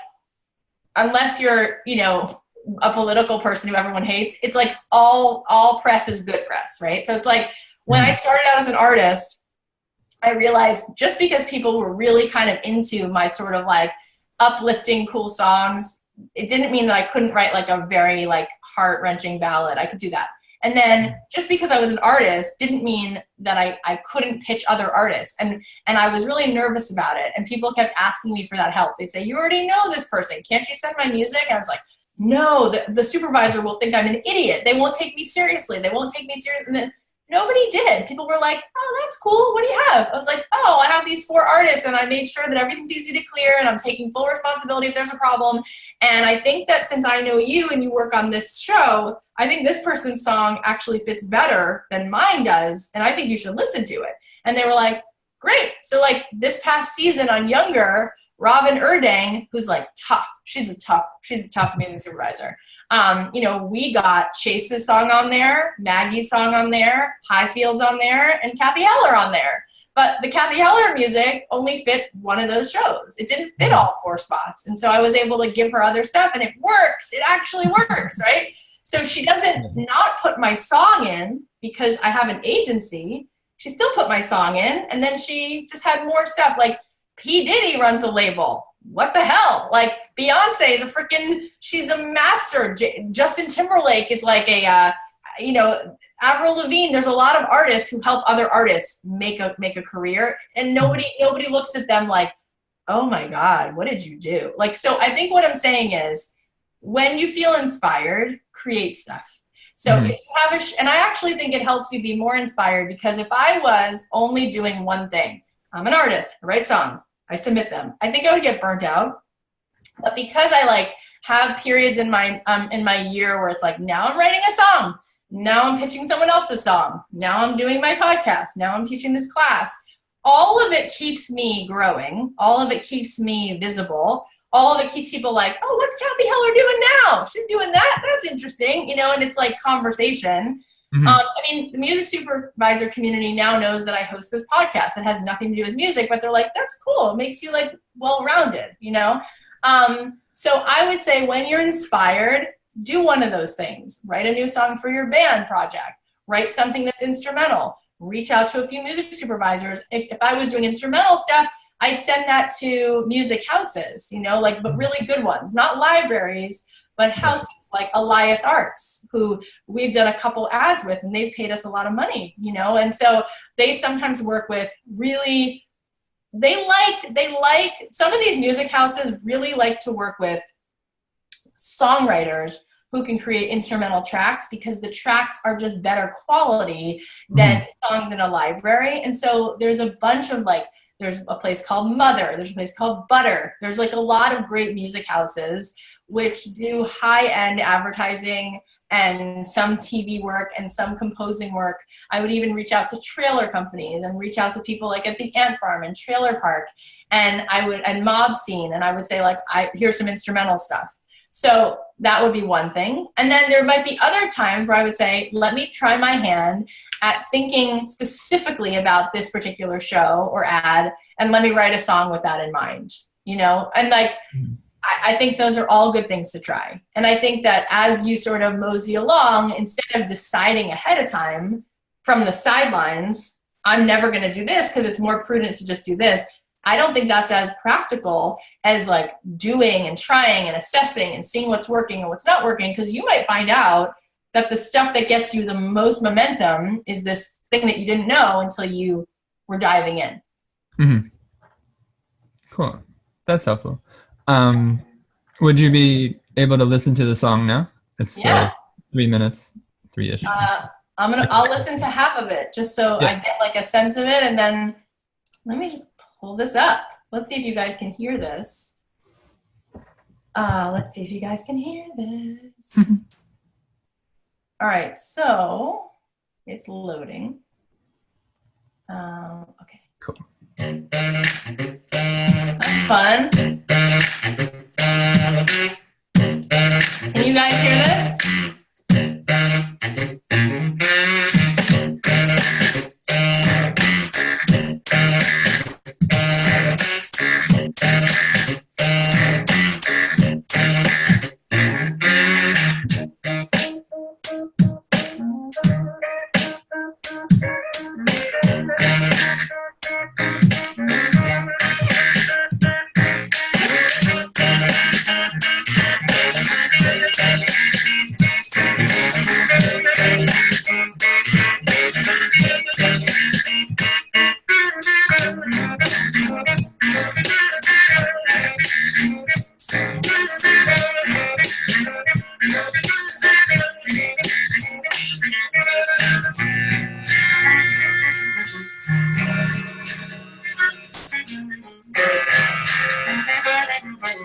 A: unless you're a political person who everyone hates, it's like all press is good press, right? So it's like when I started out as an artist, I realized just because people were really kind of into my sort of like uplifting cool songs, it didn't mean that I couldn't write like a very like heart-wrenching ballad. I could do that. And then just because I was an artist didn't mean that I couldn't pitch other artists. And I was really nervous about it. And people kept asking me for that help. They'd say, you already know this person. Can't you send my music? And I was like, no, the supervisor will think I'm an idiot. They won't take me seriously. They won't take me seriously. Nobody did. People were like, oh, that's cool. What do you have? I was like, oh, I have these 4 artists, and I made sure that everything's easy to clear, and I'm taking full responsibility if there's a problem. And I think that since I know you and you work on this show, I think this person's song actually fits better than mine does, and I think you should listen to it. And they were like, great. So like this past season on Younger, Robin Erdang, who's like tough. She's a tough music supervisor. We got Chase's song on there, Maggie's song on there, Highfield's on there, and Cathy Heller on there. But the Cathy Heller music only fit one of those shows. It didn't fit all 4 spots. And so I was able to give her other stuff, and it works. It actually works, right? So she doesn't not put my song in because I have an agency. She still put my song in, and then she just had more stuff. Like P. Diddy runs a label. What the hell? Like Beyonce is she's a master. Justin Timberlake is like Avril Lavigne. There's a lot of artists who help other artists make a career, and nobody looks at them like, oh my God, what did you do? Like, so I think what I'm saying is, when you feel inspired, create stuff. So if you have and I actually think it helps you be more inspired, because if I was only doing one thing, I'm an artist, I write songs, I submit them, I think I would get burnt out. But because I like have periods in my year where it's like, now I'm writing a song, now I'm pitching someone else's song, now I'm doing my podcast, now I'm teaching this class, all of it keeps me growing, all of it keeps me visible, all of it keeps people like, oh, what's Cathy Heller doing now? She's doing that. That's interesting, and it's like conversation. The music supervisor community now knows that I host this podcast that has nothing to do with music, but they're like, that's cool. It makes you like well-rounded, So I would say when you're inspired, do one of those things. Write a new song for your band project. Write something that's instrumental. Reach out to a few music supervisors. If I was doing instrumental stuff, I'd send that to music houses, but really good ones, not libraries, but houses like Elias Arts, who we've done a couple ads with, and they've paid us a lot of money, and so they sometimes work with they like some of these music houses really like to work with songwriters who can create instrumental tracks, because the tracks are just better quality than songs in a library. And so there's a bunch of there's a place called Mother, there's a place called Butter. There's like a lot of great music houses which do high-end advertising and some TV work and some composing work. I would even reach out to trailer companies and reach out to people like at the Ant Farm and Trailer Park and Mob Scene, and I would say here's some instrumental stuff. So that would be one thing. And then there might be other times where I would say, let me try my hand at thinking specifically about this particular show or ad, and let me write a song with that in mind, and I think those are all good things to try. And I think that as you sort of mosey along, instead of deciding ahead of time from the sidelines, I'm never going to do this because it's more prudent to just do this, I don't think that's as practical as like doing and trying and assessing and seeing what's working and what's not working, because you might find out that the stuff that gets you the most momentum is this thing that you didn't know until you were diving in.
C: Mm-hmm. Cool. That's helpful. Would you be able to listen to the song now? It's 3 minutes, 3-ish.
A: I'll listen to half of it just so I get like a sense of it, and then let me just pull this up. Let's see if you guys can hear this. Let's see if you guys can hear this. All right, so it's loading. Okay.
C: Cool.
A: That's fun. Can you guys hear this?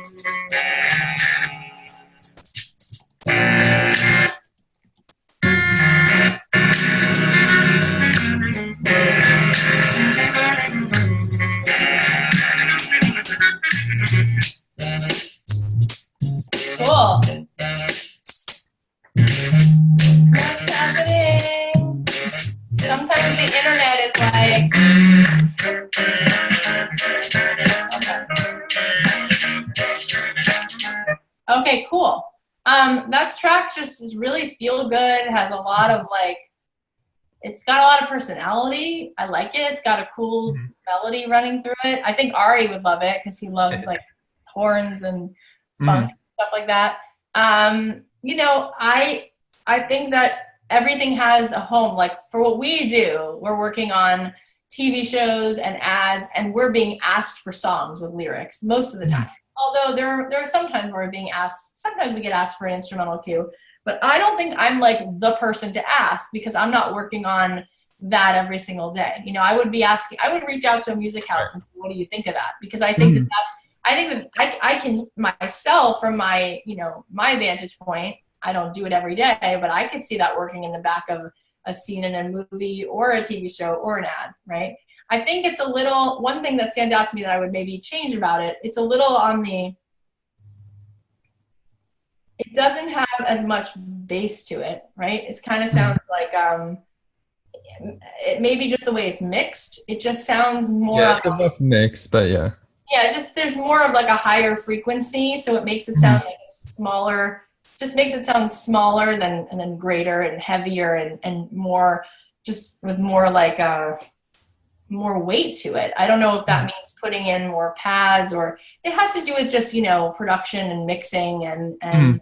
A: Cool. What's happening? Sometimes the internet is like. Okay, cool. That track just really feel good. Has a lot of like, it's got a lot of personality. I like it. It's got a cool melody running through it. I think Ari would love it because he loves like horns and funk and stuff like that. You know, I think that everything has a home. Like for what we do, we're working on TV shows and ads, and we're being asked for songs with lyrics most of the time. Although there are some times where we're being asked, sometimes we get asked for an instrumental cue, but I don't think I'm like the person to ask because I'm not working on that every single day. You know, I would reach out to a music house and say, what do you think of that? Because I think that I can myself from my, you know, my vantage point, I don't do it every day, but I could see that working in the back of a scene in a movie or a TV show or an ad, right? I think it's a little, one thing that stands out to me that I would maybe change about it, it's a little on the, it doesn't have as much bass to it, right? It kind of sounds like, it may be just the way it's mixed. It just sounds more.
C: Yeah, it's a rough mix, but yeah.
A: Yeah, just there's more of like a higher frequency, so it makes it sound like smaller. Just makes it sound smaller than and then greater and heavier and more, just with more like more weight to it. I don't know if that means putting in more pads or it has to do with just, you know, production and mixing and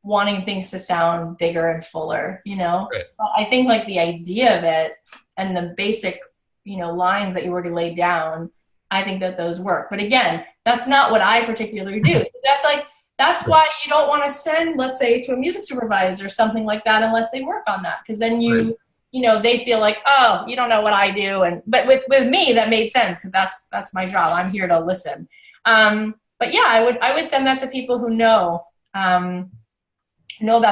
A: wanting things to sound bigger and fuller, you know.
C: Right.
A: But I think like the idea of it and the basic, you know, lines that you already laid down, I think that those work. But again, that's not what I particularly do. So that's why you don't want to send, let's say, to a music supervisor or something like that unless they work on that. Because then you know, they feel like, oh, you don't know what I do. But with me, that made sense because that's my job. I'm here to listen. But yeah, I would send that to people who know about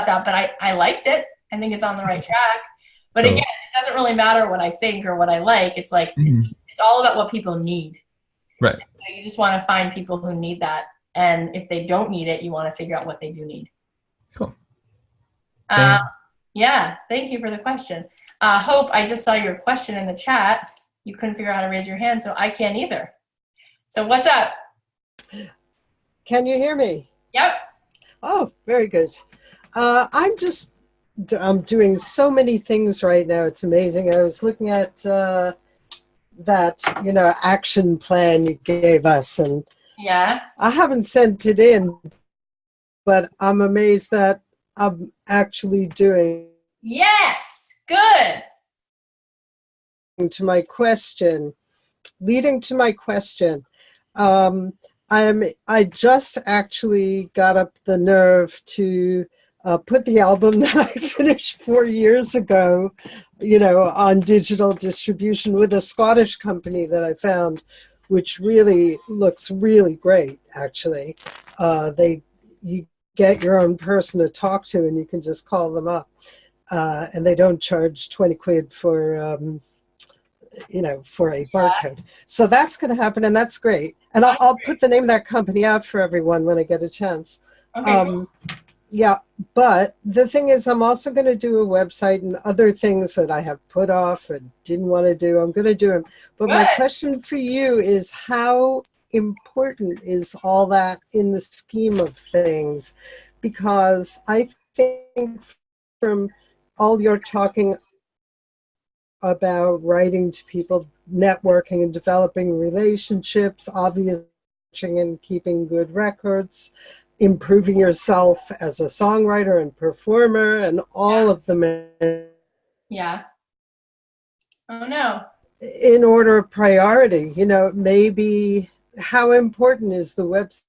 A: that. But I liked it. I think it's on the right track. But again, it doesn't really matter what I think or what I like. It's like it's all about what people need.
C: Right.
A: So you just want to find people who need that. And if they don't need it, you want to figure out what they do need.
C: Cool.
A: Yeah, thank you for the question. Hope, I just saw your question in the chat. You couldn't figure out how to raise your hand, so I can't either. So what's up?
D: Can you hear me?
A: Yep.
D: Oh, very good. I'm doing so many things right now. It's amazing. I was looking at that, you know, action plan you gave us, and
A: yeah,
D: I haven't sent it in, but I'm amazed that I'm actually doing.
A: Yes, good.
D: Leading to my question, I just actually got up the nerve to put the album that I finished 4 years ago, you know, on digital distribution with a Scottish company that I found, which really looks really great, actually. You get your own person to talk to and you can just call them up. And they don't charge 20 quid for, you know, for a barcode. So that's going to happen, and that's great. And I'll put the name of that company out for everyone when I get a chance.
A: Okay, cool.
D: Yeah, but the thing is, I'm also going to do a website and other things that I have put off and didn't want to do. I'm going to do them. But my question for you is, how important is all that in the scheme of things? Because I think from all your talking about writing to people, networking and developing relationships, obviously, and keeping good records, improving yourself as a songwriter and performer, and all of them.
A: Yeah. Oh no.
D: In order of priority, you know, maybe how important is the website?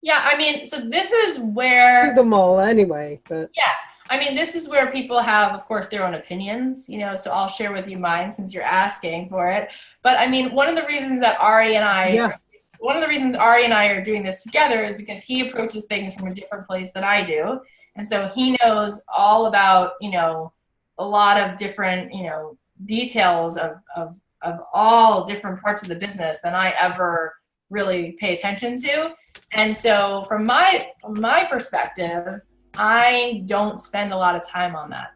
A: Yeah, I mean, so this is where
D: them all anyway, but
A: yeah. I mean, this is where people have, of course, their own opinions, you know, so I'll share with you mine since you're asking for it. But I mean, one of the reasons that Ari and I one of the reasons Ari and I are doing this together is because he approaches things from a different place than I do. And so he knows all about, you know, a lot of different, you know, details of all different parts of the business than I ever really pay attention to. And so from my perspective, I don't spend a lot of time on that.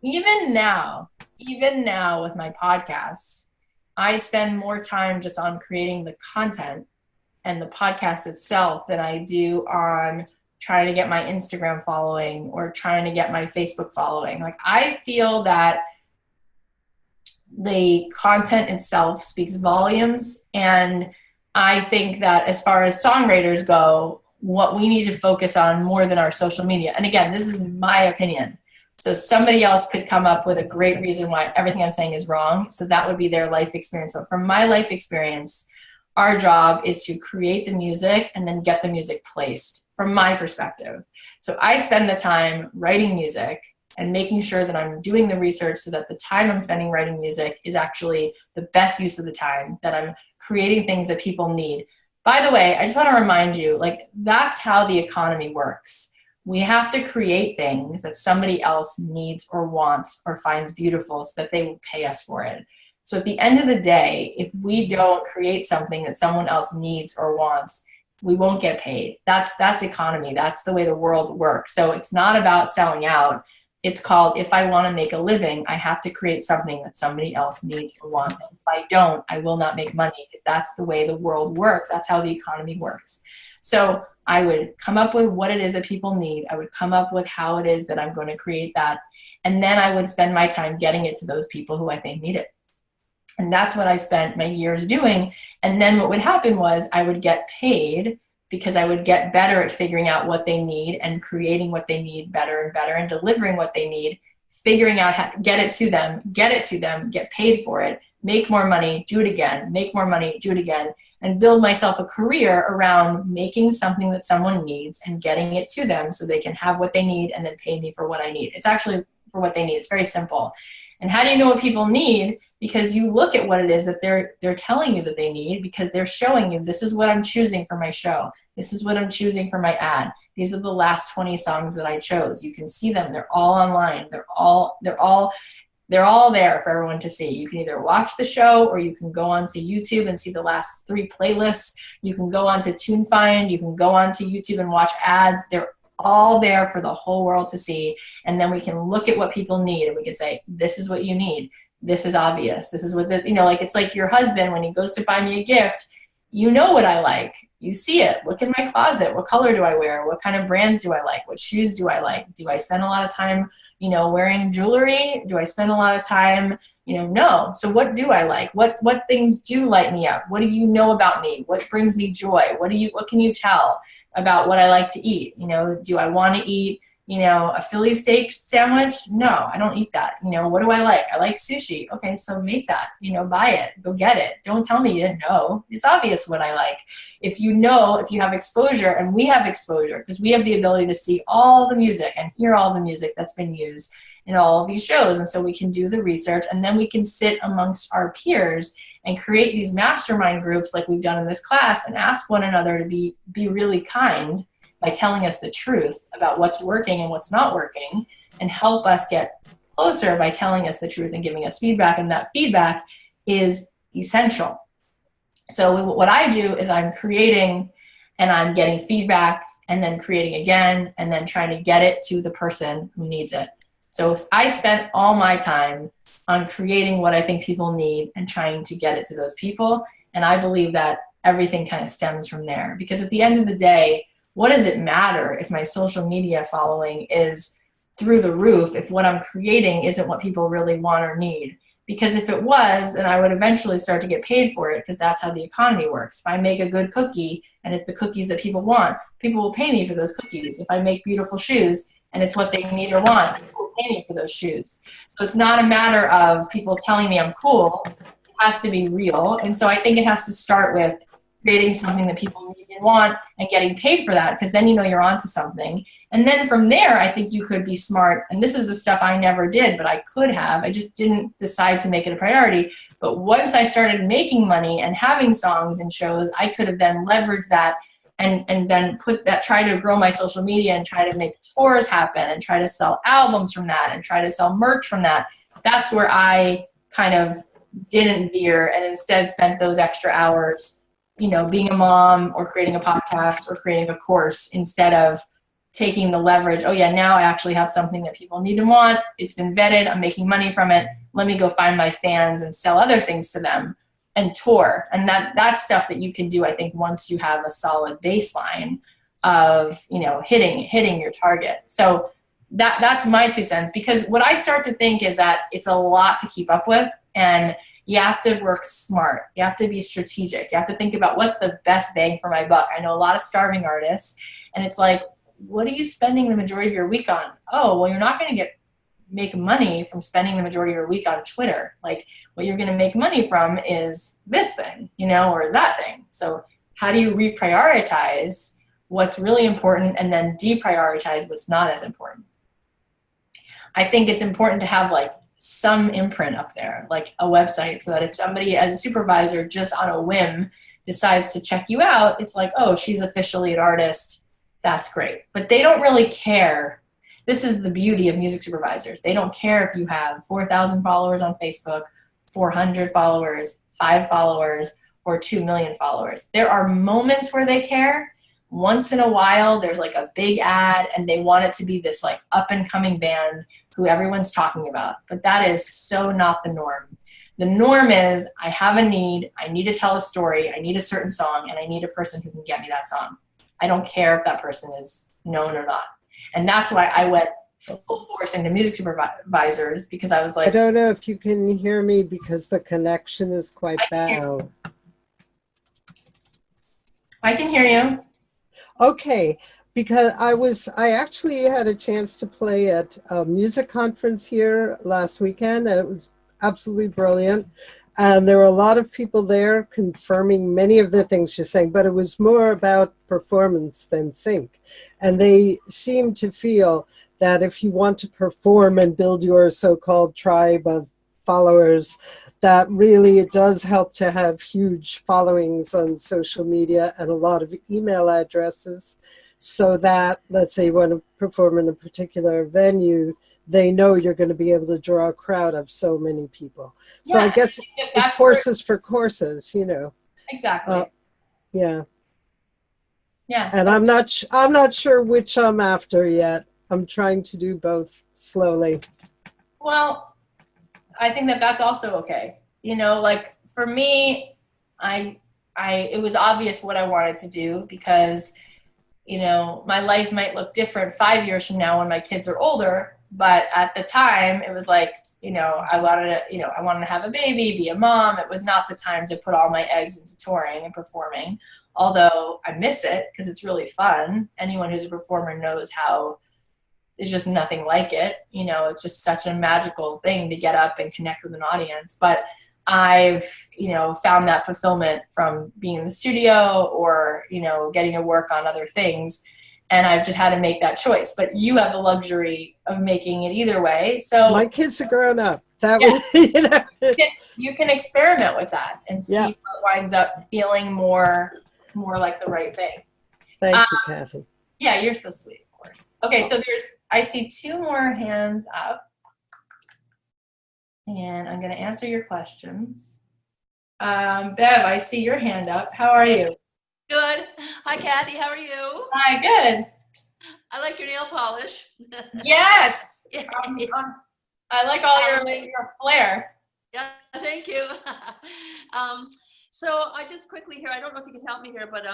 A: Even now with my podcasts, I spend more time just on creating the content and the podcast itself than I do on trying to get my Instagram following or trying to get my Facebook following. Like, I feel that the content itself speaks volumes. And I think that as far as songwriters go, what we need to focus on more than our social media. And again, this is my opinion. So somebody else could come up with a great reason why everything I'm saying is wrong. So that would be their life experience. But from my life experience, our job is to create the music and then get the music placed, from my perspective. So I spend the time writing music and making sure that I'm doing the research so that the time I'm spending writing music is actually the best use of the time, that I'm creating things that people need. By the way, I just want to remind you, like, that's how the economy works. We have to create things that somebody else needs or wants or finds beautiful so that they will pay us for it. So at the end of the day, if we don't create something that someone else needs or wants, we won't get paid. That's economy. That's the way the world works. So it's not about selling out. It's called, if I want to make a living, I have to create something that somebody else needs or wants. And if I don't, I will not make money, because that's the way the world works. That's how the economy works. So I would come up with what it is that people need. I would come up with how it is that I'm going to create that. And then I would spend my time getting it to those people who I think need it. And that's what I spent my years doing. And then what would happen was I would get paid, because I would get better at figuring out what they need and creating what they need better and better, and delivering what they need, figuring out how to get it to them, get paid for it, make more money, do it again, make more money, do it again, and build myself a career around making something that someone needs and getting it to them so they can have what they need and then pay me for what I need. It's actually for what they need. It's very simple. And how do you know what people need? Because you look at what it is that they're telling you that they need, because they're showing you, this is what I'm choosing for my show. This is what I'm choosing for my ad. These are the last 20 songs that I chose. You can see them. They're all online. They're all there for everyone to see. You can either watch the show, or you can go onto YouTube and see the last 3 playlists. You can go onto TuneFind. You can go onto YouTube and watch ads. They're all there for the whole world to see. And then we can look at what people need, and we can say, this is what you need. This is obvious. This is what like, it's like your husband, when he goes to buy me a gift, you know what I like. You see it. Look in my closet. What color do I wear? What kind of brands do I like? What shoes do I like? Do I spend a lot of time, wearing jewelry? Do I spend a lot of time, no. So what do I like? What things do light me up? What do you know about me? What brings me joy? What can you tell about what I like to eat? Do I want to eat, a Philly steak sandwich? No, I don't eat that. What do I like? I like sushi. Okay, so make that, buy it, go get it. Don't tell me you didn't know. It's obvious what I like. If you have exposure, and we have exposure, because we have the ability to see all the music and hear all the music that's been used in all of these shows. And so we can do the research, and then we can sit amongst our peers and create these mastermind groups like we've done in this class, and ask one another to be really kind by telling us the truth about what's working and what's not working, and help us get closer by telling us the truth and giving us feedback. And that feedback is essential. So what I do is I'm creating, and I'm getting feedback, and then creating again, and then trying to get it to the person who needs it. So I spent all my time on creating what I think people need and trying to get it to those people. And I believe that everything kind of stems from there, because at the end of the day, what does it matter if my social media following is through the roof if what I'm creating isn't what people really want or need? Because if it was, then I would eventually start to get paid for it, because that's how the economy works. If I make a good cookie and it's the cookies that people want, people will pay me for those cookies. If I make beautiful shoes and it's what they need or want, people will pay me for those shoes. So it's not a matter of people telling me I'm cool. It has to be real. And so I think it has to start with creating something that people need didn't want and getting paid for that, because then you know you're onto something. And then from there, I think you could be smart. And this is the stuff I never did, but I could have. I just didn't decide to make it a priority. But once I started making money and having songs and shows, I could have then leveraged that and then try to grow my social media and try to make tours happen and try to sell albums from that and try to sell merch from that. That's where I kind of didn't veer and instead spent those extra hours, you know, being a mom or creating a podcast or creating a course, instead of taking the leverage. Oh yeah, now I actually have something that people need and want. It's been vetted. I'm making money from it. Let me go find my fans and sell other things to them and tour. And that's stuff that you can do, I think, once you have a solid baseline of, you know, hitting your target. So that's my 2 cents, because what I start to think is that it's a lot to keep up with, and you have to work smart. You have to be strategic. You have to think about what's the best bang for my buck. I know a lot of starving artists, and it's like, what are you spending the majority of your week on? Oh, well, you're not going to make money from spending the majority of your week on Twitter. Like, what you're going to make money from is this thing, you know, or that thing. So how do you reprioritize what's really important and then deprioritize what's not as important? I think it's important to have like some imprint up there, like a website, so that if somebody as a supervisor just on a whim decides to check you out, it's like, oh, she's officially an artist. That's great. But they don't really care. This is the beauty of music supervisors. They don't care if you have 4,000 followers on Facebook, 400 followers, 5 followers, or 2 million followers. There are moments where they care. Once in a while, there's like a big ad and they want it to be this like up and coming band who everyone's talking about. But that is so not the norm. The norm is, I have a need, I need to tell a story, I need a certain song, and I need a person who can get me that song. I don't care if that person is known or not. And that's why I went full force into music supervisors, because I was like,
D: I don't know if you can hear me because the connection is quite bad.
A: I can hear you.
D: Okay, because I actually had a chance to play at a music conference here last weekend, and it was absolutely brilliant. And there were a lot of people there confirming many of the things you're saying, but it was more about performance than sync. And they seemed to feel that if you want to perform and build your so-called tribe of followers, that really it does help to have huge followings on social media and a lot of email addresses, so that, let's say you want to perform in a particular venue, they know you're going to be able to draw a crowd of so many people. So
A: Yeah,
D: I guess it's horses for courses, you know.
A: Exactly.
D: Yeah.
A: Yeah.
D: And I'm not sure which I'm after yet. I'm trying to do both slowly.
A: Well, I think that's also okay. You know, like for me, it was obvious what I wanted to do, because, you know, my life might look different 5 years from now when my kids are older. But at the time, it was like, you know, I wanted to have a baby, be a mom. It was not the time to put all my eggs into touring and performing, although I miss it because it's really fun. Anyone who's a performer knows how there's just nothing like it. You know, it's just such a magical thing to get up and connect with an audience. But I've, you know, found that fulfillment from being in the studio or, you know, getting to work on other things. And I've just had to make that choice. But you have the luxury of making it either way. So
D: my kids are grown up. That
A: yeah,
D: was, you know.
A: you can experiment with that and see what winds up feeling more like the right thing.
D: Thank you, Cathy.
A: Yeah, you're so sweet, of course. Okay, so I see 2 more hands up. And I'm going to answer your questions. Bev, I see your hand up. How are you?
E: Good. Hi, Cathy. How are you?
A: Hi, good.
E: I like your nail polish.
A: Yes. I like all your flair.
E: Yeah, thank you. So I just quickly here, I don't know if you can help me here, but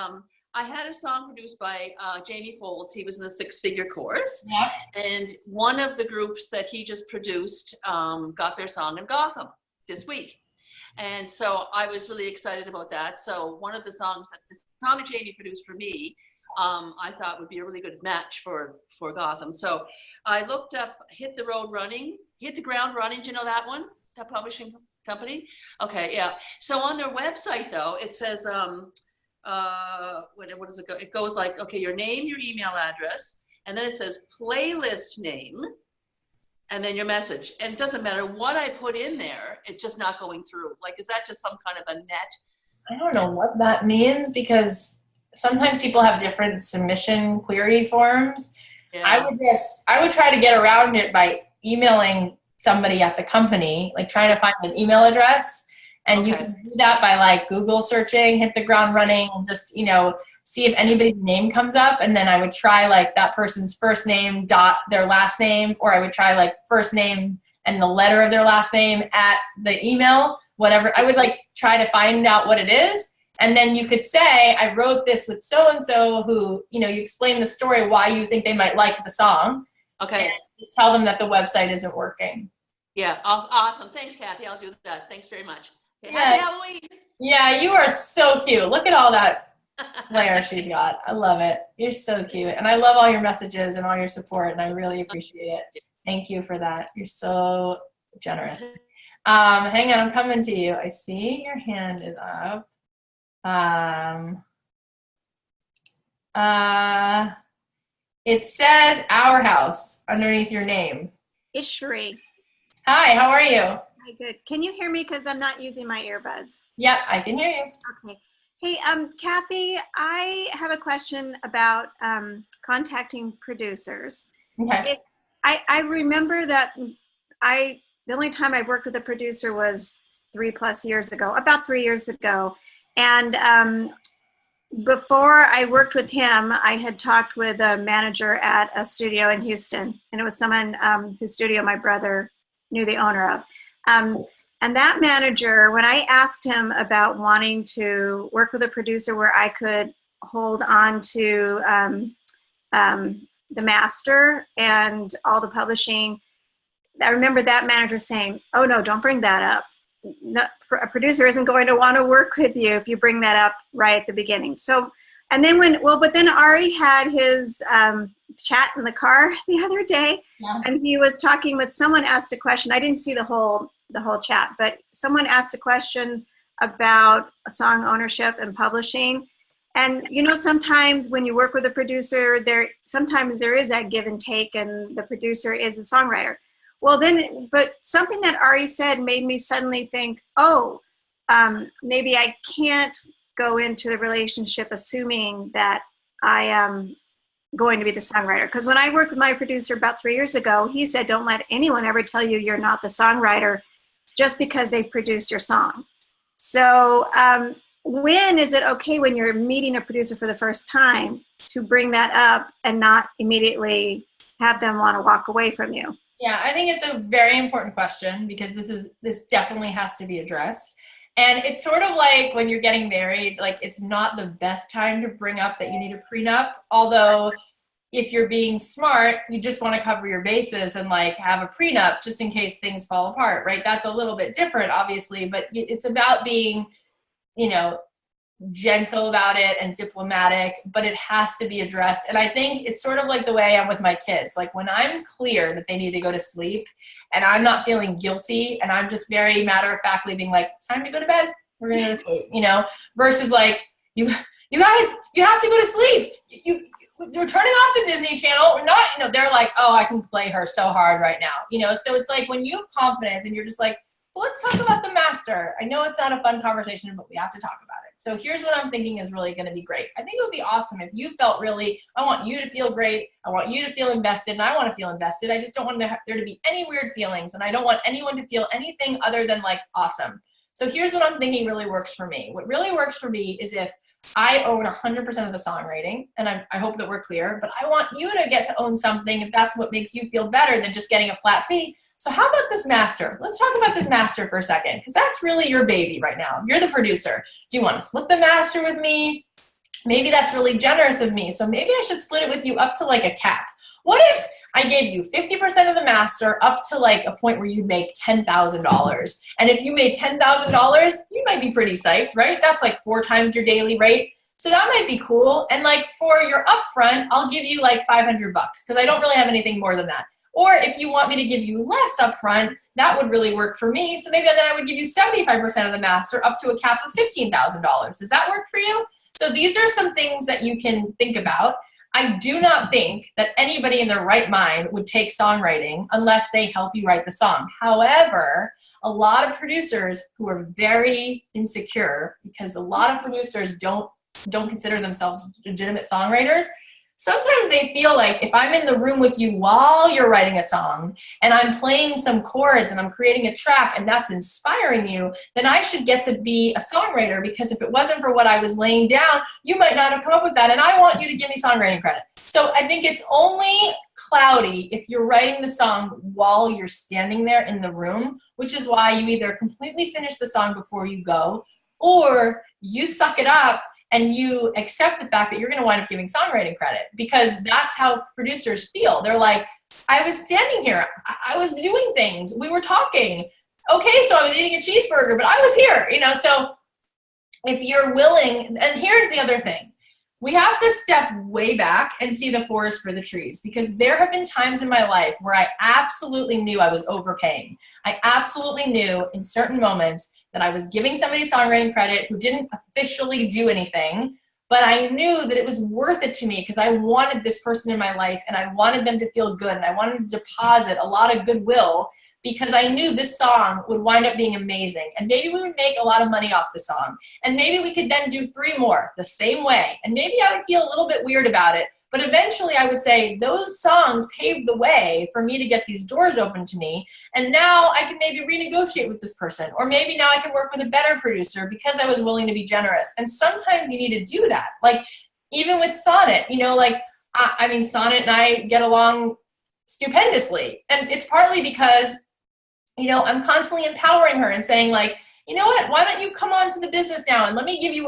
E: I had a song produced by Jamie Folds. He was in the 6-figure chorus.
A: Yeah.
E: And one of the groups that he just produced got their song in Gotham this week. And so I was really excited about that. So one of the songs that Jamie produced for me, I thought would be a really good match for Gotham. So I looked up Hit the Ground Running. Do you know that one? That publishing company? Okay, yeah. So on their website, though, it says what does it go? It goes like, okay, your name, your email address, and then it says playlist name, and then your message. And it doesn't matter what I put in there, it's just not going through. Like, is that just some kind of a net?
A: I don't know what that means, because sometimes people have different submission query forms.
E: Yeah.
A: I would try to get around it by emailing somebody at the company, like trying to find an email address. And you can do that by like Google searching, hit the ground running, and just, you know, see if anybody's name comes up. And then I would try like that person's first name dot their last name, or I would try like first name and the letter of their last name at the email, whatever. I would like try to find out what it is. And then you could say, I wrote this with so-and-so who, you know, you explain the story, why you think they might like the song.
E: Okay.
A: And just tell them that the website isn't working.
E: Yeah. Awesome. Thanks, Kathy. I'll do that. Thanks very much. Okay,
A: Yeah.
E: happy Halloween.
A: Yeah, you are so cute. Look at all that flair she's got. I love it. You're so cute. And I love all your messages and all your support, and I really appreciate it. Thank you for that. You're so generous. Hang on, I'm coming to you. I see your hand is up. It says Our House underneath your name.
F: It's Sheree.
A: Hi, how are you?
F: Hi, good. Can you hear me? Because I'm not using my earbuds.
A: Yep, I can hear you.
F: Okay. Hey, Kathy, I have a question about contacting producers.
A: Okay.
F: I remember that the only time I worked with a producer was 3+ years ago, about 3 years ago. And before I worked with him, I had talked with a manager at a studio in Houston, and it was someone whose studio my brother knew the owner of. And that manager, when I asked him about wanting to work with a producer where I could hold on to the master and all the publishing, I remember that manager saying, "Oh no, don't bring that up. No, a producer isn't going to want to work with you if you bring that up right at the beginning." So, and then but then Ari had his chat in the car the other day, yeah. And he was talking with someone, asked a question. I didn't see the whole chat, but someone asked a question about song ownership and publishing. And you know, sometimes when you work with a producer, sometimes there is that give and take, and the producer is a songwriter. Well, but something that Ari said made me suddenly think, maybe I can't go into the relationship assuming that I am going to be the songwriter. Because when I worked with my producer about 3 years ago, he said, don't let anyone ever tell you you're not the songwriter just because they produce your song. So when is it okay when you're meeting a producer for the first time to bring that up and not immediately have them want to walk away from you?
A: Yeah, I think it's a very important question, because this definitely has to be addressed. And it's sort of like when you're getting married, like it's not the best time to bring up that you need a prenup. Although if you're being smart, you just want to cover your bases and like have a prenup just in case things fall apart, right? That's a little bit different, obviously, but it's about being, you know, gentle about it and diplomatic, but it has to be addressed. And I think it's sort of like the way I am with my kids. Like when I'm clear that they need to go to sleep and I'm not feeling guilty and I'm just very matter-of-factly being like, it's time to go to bed, we're gonna go to sleep, you know, versus like, you guys, you have to go to sleep. You're turning off the Disney Channel. We're not, you know, they're like, oh, I can play her so hard right now, you know? So it's like when you have confidence and you're just like, well, let's talk about the master. I know it's not a fun conversation, but we have to talk about it. So here's what I'm thinking is really going to be great. I think it would be awesome if you felt really, I want you to feel great. I want you to feel invested, and I want to feel invested. I just don't want there to be any weird feelings, and I don't want anyone to feel anything other than like awesome. So here's what I'm thinking really works for me. What really works for me is if I own 100% of the songwriting, and I hope that we're clear, but I want you to get to own something if that's what makes you feel better than just getting a flat fee. So how about this master? Let's talk about this master for a second, because that's really your baby right now. You're the producer. Do you want to split the master with me? Maybe that's really generous of me. So maybe I should split it with you up to like a cap. What if I gave you 50% of the master up to like a point where you make $10,000? And if you made $10,000, you might be pretty psyched, right? That's like 4 times your daily rate. So that might be cool. And like for your upfront, I'll give you like $500 because I don't really have anything more than that. Or if you want me to give you less upfront, that would really work for me. So maybe then I would give you 75% of the master up to a cap of $15,000. Does that work for you? So these are some things that you can think about. I do not think that anybody in their right mind would take songwriting unless they help you write the song. However, a lot of producers who are very insecure, because a lot of producers don't consider themselves legitimate songwriters, sometimes they feel like if I'm in the room with you while you're writing a song and I'm playing some chords and I'm creating a track and that's inspiring you, then I should get to be a songwriter, because if it wasn't for what I was laying down, you might not have come up with that, and I want you to give me songwriting credit. So I think it's only cloudy if you're writing the song while you're standing there in the room, which is why you either completely finish the song before you go, or you suck it up and you accept the fact that you're going to wind up giving songwriting credit, because that's how producers feel. They're like, I was standing here. I was doing things. We were talking. Okay, so I was eating a cheeseburger, but I was here, So if you're willing, and here's the other thing. We have to step way back and see the forest for the trees, because there have been times in my life where I absolutely knew I was overpaying. I absolutely knew in certain moments that I was giving somebody songwriting credit who didn't officially do anything, but I knew that it was worth it to me because I wanted this person in my life and I wanted them to feel good, and I wanted to deposit a lot of goodwill because I knew this song would wind up being amazing. And maybe we would make a lot of money off the song. And maybe we could then do 3 more the same way. And maybe I would feel a little bit weird about it. But eventually I would say those songs paved the way for me to get these doors open to me. And now I can maybe renegotiate with this person. Or maybe now I can work with a better producer because I was willing to be generous. And sometimes you need to do that. Like even with Sonnet, Sonnet and I get along stupendously. And it's partly because I'm constantly empowering her and saying like, you know what, why don't you come on to the business now and let me give you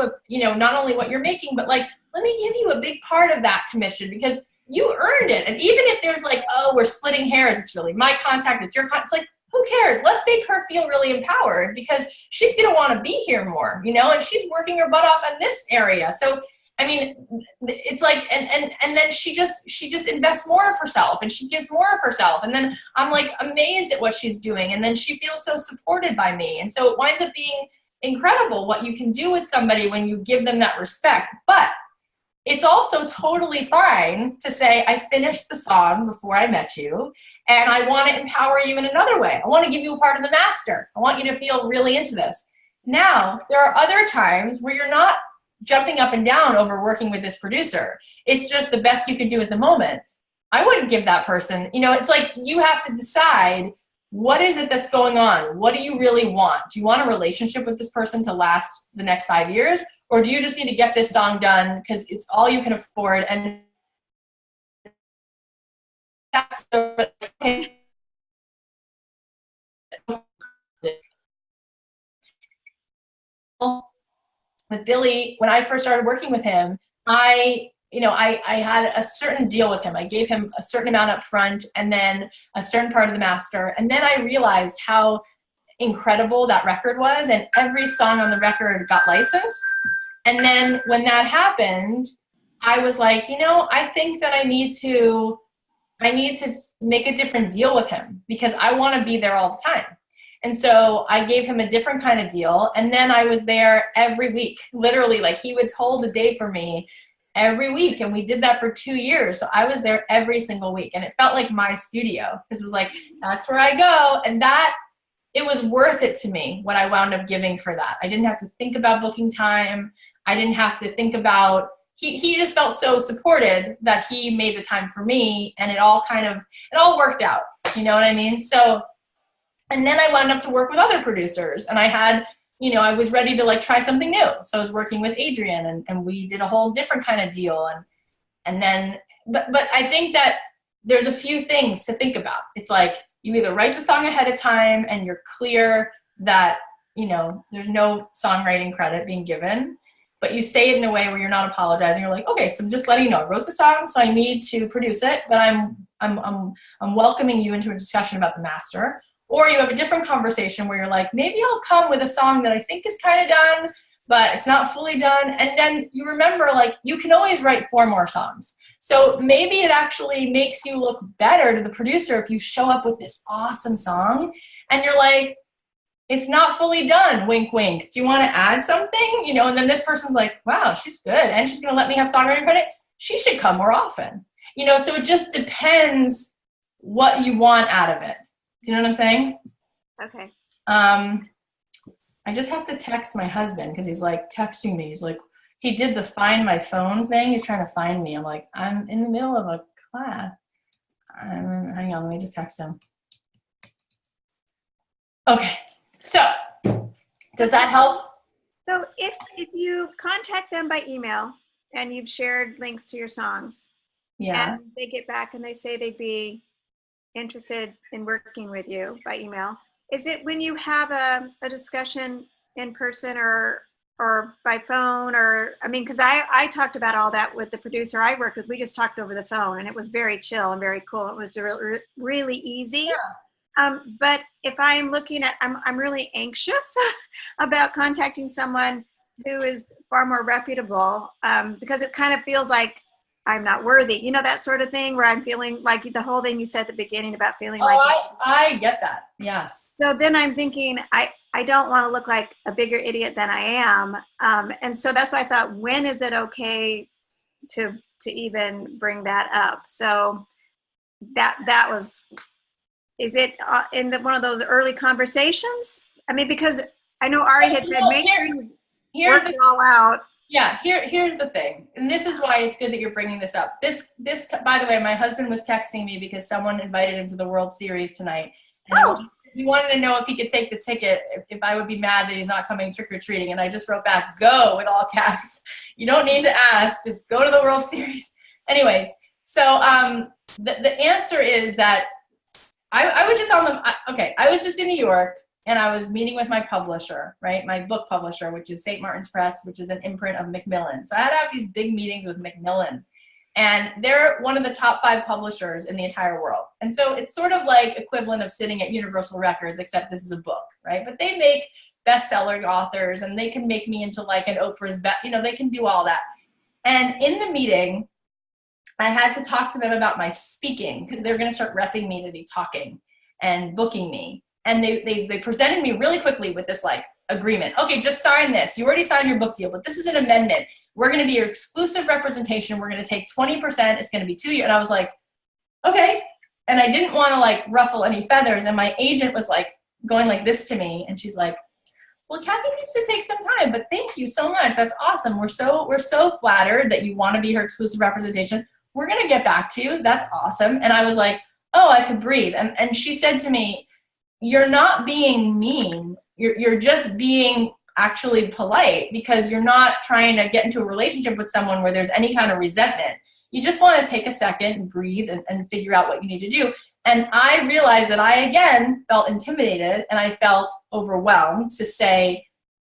A: not only what you're making, but like, let me give you a big part of that commission because you earned it. And even if there's like, oh, we're splitting hairs, it's really my contact, it's your contact. It's like, who cares? Let's make her feel really empowered because she's going to want to be here more, and she's working her butt off in this area. So, I mean, it's like, and then she just invests more of herself and she gives more of herself. And then I'm like amazed at what she's doing. And then she feels so supported by me. And so it winds up being incredible what you can do with somebody when you give them that respect. But it's also totally fine to say, I finished the song before I met you, and I want to empower you in another way. I want to give you a part of the master. I want you to feel really into this. Now, there are other times where you're not jumping up and down over working with this producer. It's just the best you can do at the moment. I wouldn't give that person, it's like you have to decide what is it that's going on? What do you really want? Do you want a relationship with this person to last the next 5 years? Or do you just need to get this song done because it's all you can afford? And that's with Billy, when I first started working with him, I had a certain deal with him. I gave him a certain amount up front and then a certain part of the master. And then I realized how incredible that record was, and every song on the record got licensed. And then when that happened, I was like, I think that I need to make a different deal with him because I want to be there all the time. And so I gave him a different kind of deal. And then I was there every week, literally, like he would hold a day for me every week. And we did that for 2 years. So I was there every single week. And it felt like my studio because it was like, that's where I go. And it was worth it to me what I wound up giving for that. I didn't have to think about booking time. I didn't have to think about, he just felt so supported that he made the time for me, and it all worked out. You know what I mean? So, and then I wound up to work with other producers, and I had, I was ready to like try something new. So I was working with Adrian and we did a whole different kind of deal. And then, but I think that there's a few things to think about. It's like, you either write the song ahead of time and you're clear that, there's no songwriting credit being given, but you say it in a way where you're not apologizing. You're like, okay, so I'm just letting you know I wrote the song, so I need to produce it, but I'm welcoming you into a discussion about the master. Or you have a different conversation where you're like, maybe I'll come with a song that I think is kind of done, but it's not fully done. And then you remember, like, you can always write 4 more songs. So maybe it actually makes you look better to the producer if you show up with this awesome song and you're like, it's not fully done, wink, wink. Do you want to add something? You know, and then this person's like, wow, she's good. And she's going to let me have songwriting credit. She should come more often. You know, so it just depends what you want out of it. Do you know what I'm saying?
F: Okay.
A: I just have to text my husband because he's like texting me. He's like, he did the find my phone thing. He's trying to find me. I'm like, I'm in the middle of a class. Hang on, let me just text him. Okay, so does that help?
F: So if you contact them by email and you've shared links to your songs,
A: Yeah.
F: and they get back and they say they'd be interested in working with you by email, is it when you have a discussion in person or by phone, or, I mean, because I talked about all that with the producer I worked with. We just talked over the phone, and it was very chill and very cool. It was really easy. Yeah. But if I'm looking at, I'm really anxious about contacting someone who is far more reputable, because it kind of feels like I'm not worthy, you know, that sort of thing, where I'm feeling like the whole thing you said at the beginning about feeling like.
A: I get that. Yeah.
F: So then I'm thinking, I don't want to look like a bigger idiot than I am. And so that's why I thought, when is it okay to even bring that up? So that was, is it in one of those early conversations? I mean, because I know Ari had said, make sure you work it all out.
A: Yeah, here's the thing. And this is why it's good that you're bringing this up. This, by the way, my husband was texting me because someone invited him to the World Series tonight. And he wanted to know if he could take the ticket, if I would be mad that he's not coming trick-or-treating. And I just wrote back, go, with all caps. You don't need to ask, just go to the World Series. Anyways, so the answer is that I was just I was just in New York, and I was meeting with my publisher, right? My book publisher, which is St. Martin's Press, which is an imprint of Macmillan. So I had to have these big meetings with Macmillan. And they're one of the top 5 publishers in the entire world. And so it's sort of like equivalent of sitting at Universal Records, except this is a book, right? But they make bestseller authors, and they can make me into like an Oprah's, they can do all that. And in the meeting, I had to talk to them about my speaking, because they're going to start repping me to be talking and booking me. And they presented me really quickly with this like agreement. Okay, just sign this. You already signed your book deal, but this is an amendment. We're going to be your exclusive representation. We're going to take 20%. It's going to be 2 years. And I was like, okay. And I didn't want to like ruffle any feathers. And my agent was like going like this to me. And she's like, well, Cathy needs to take some time, but thank you so much. That's awesome. We're so flattered that you want to be her exclusive representation. We're going to get back to you. That's awesome. And I was like, oh, I could breathe. And she said to me, you're not being mean. You're just being actually polite, because you're not trying to get into a relationship with someone where there's any kind of resentment. You just want to take a second and breathe and figure out what you need to do. And I realized that I, again, felt intimidated, and I felt overwhelmed to say,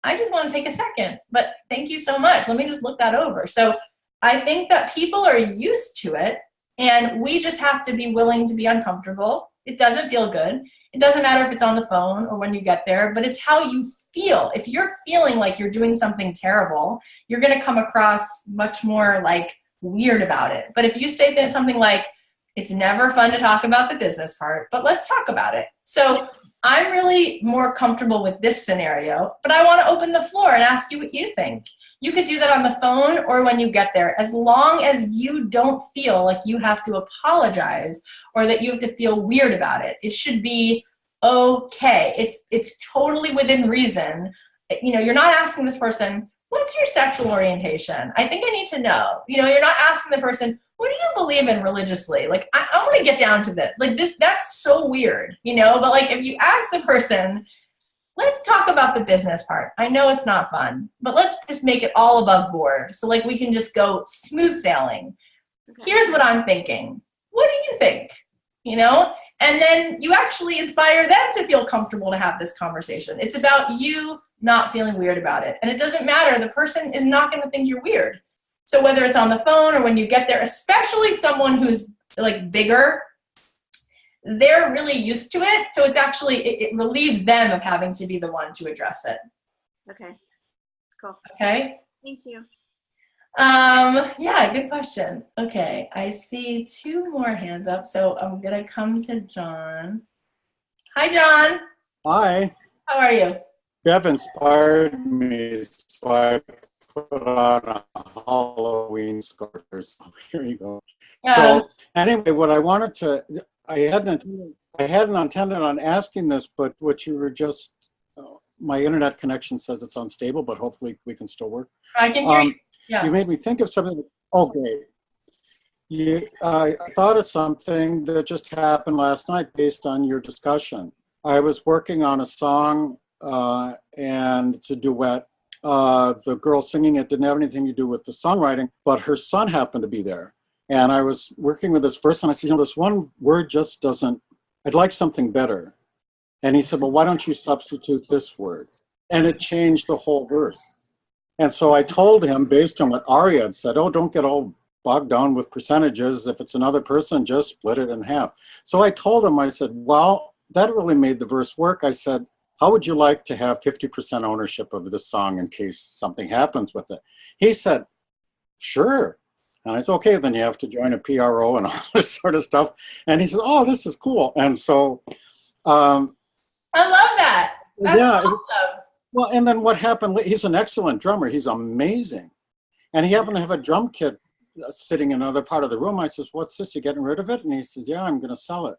A: I just want to take a second, but thank you so much. Let me just look that over. So I think that people are used to it, and we just have to be willing to be uncomfortable. It doesn't feel good. It doesn't matter if it's on the phone or when you get there, but it's how you feel. If you're feeling like you're doing something terrible, you're going to come across much more like weird about it. But if you say something like, it's never fun to talk about the business part, but let's talk about it. So I'm really more comfortable with this scenario, but I want to open the floor and ask you what you think. You could do that on the phone or when you get there, as long as you don't feel like you have to apologize or that you have to feel weird about it. It should be okay. It's totally within reason. You know, you're not asking this person, what's your sexual orientation? I think I need to know. You know, you're not asking the person, what do you believe in religiously? Like, I want to get down to this. Like, that's so weird, you know? But like, if you ask the person, let's talk about the business part. I know it's not fun, but let's just make it all above board. So like, we can just go smooth sailing. Okay. Here's what I'm thinking. What do you think? You know? And then you actually inspire them to feel comfortable to have this conversation. It's about you not feeling weird about it. And it doesn't matter. The person is not going to think you're weird. So whether it's on the phone or when you get there, especially someone who's like bigger, they're really used to it. So it's actually, it relieves them of having to be the one to address it.
F: Okay, cool.
A: Okay.
F: Thank you.
A: Yeah, good question. Okay, I see 2 more hands up, so I'm gonna come to John. Hi, John.
G: Hi.
A: How are you?
G: You have inspired me, so I put on a Halloween scarf. So here you go. So anyway, what I wanted to, I hadn't intended on asking this, but what you were just, my internet connection says it's unstable, but hopefully we can still work.
A: I can hear you. Yeah.
G: You made me think of something. Oh, great. I thought of something that just happened last night based on your discussion. I was working on a song and it's a duet. The girl singing it didn't have anything to do with the songwriting, but her son happened to be there. And I was working with this verse and I said, this one word just doesn't, I'd like something better. And he said, well, why don't you substitute this word? And it changed the whole verse. And so I told him, based on what Aria had said, oh, don't get all bogged down with percentages. If it's another person, just split it in half. So I told him, I said, well, that really made the verse work. I said, how would you like to have 50% ownership of this song in case something happens with it? He said, sure. And I said, okay, then you have to join a PRO and all this sort of stuff. And he said, oh, this is cool. And so.
A: I love that. That's awesome.
G: Well, and then what happened, he's an excellent drummer. He's amazing. And he happened to have a drum kit sitting in another part of the room. I says, what's this? You getting rid of it? And he says, yeah, I'm going to sell it.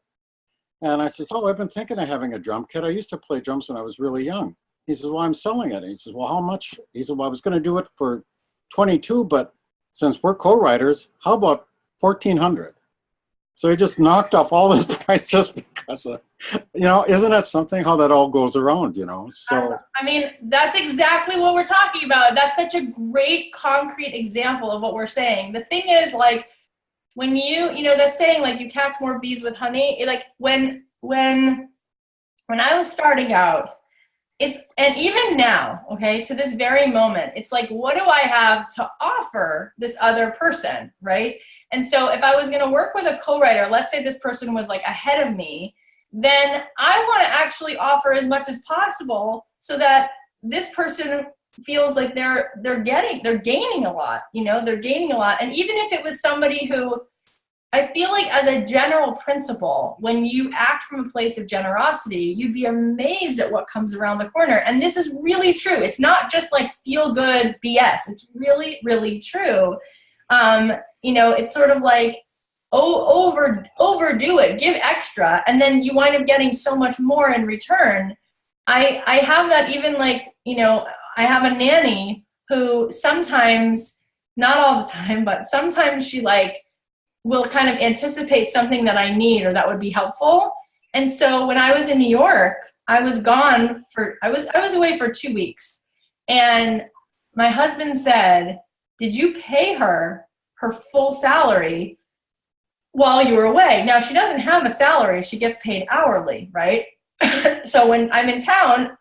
G: And I says, oh, I've been thinking of having a drum kit. I used to play drums when I was really young. He says, well, I'm selling it. And he says, well, how much? He said, well, I was going to do it for 22, but since we're co-writers, how about 1,400? So he just knocked off all this price just because of, isn't that something how that all goes around, So
A: I mean, that's exactly what we're talking about. That's such a great concrete example of what we're saying. The thing is, like, when that saying, like, you catch more bees with honey, like when I was starting out, and even now, okay, to this very moment, it's like, what do I have to offer this other person, right? And so if I was going to work with a co-writer, let's say this person was like ahead of me, then I want to actually offer as much as possible so that this person feels like they're gaining a lot, they're gaining a lot. And even if it was somebody who, I feel like as a general principle, when you act from a place of generosity, you'd be amazed at what comes around the corner. And this is really true. It's not just like feel good BS. It's really, really true. It's sort of like, overdo it, give extra, and then you wind up getting so much more in return. I have that even like, I have a nanny who sometimes, not all the time, but sometimes she like will kind of anticipate something that I need or that would be helpful. And so when I was in New York, I was away for 2 weeks. And my husband said, did you pay her full salary while you were away? Now, she doesn't have a salary. She gets paid hourly, right? So when I'm in town,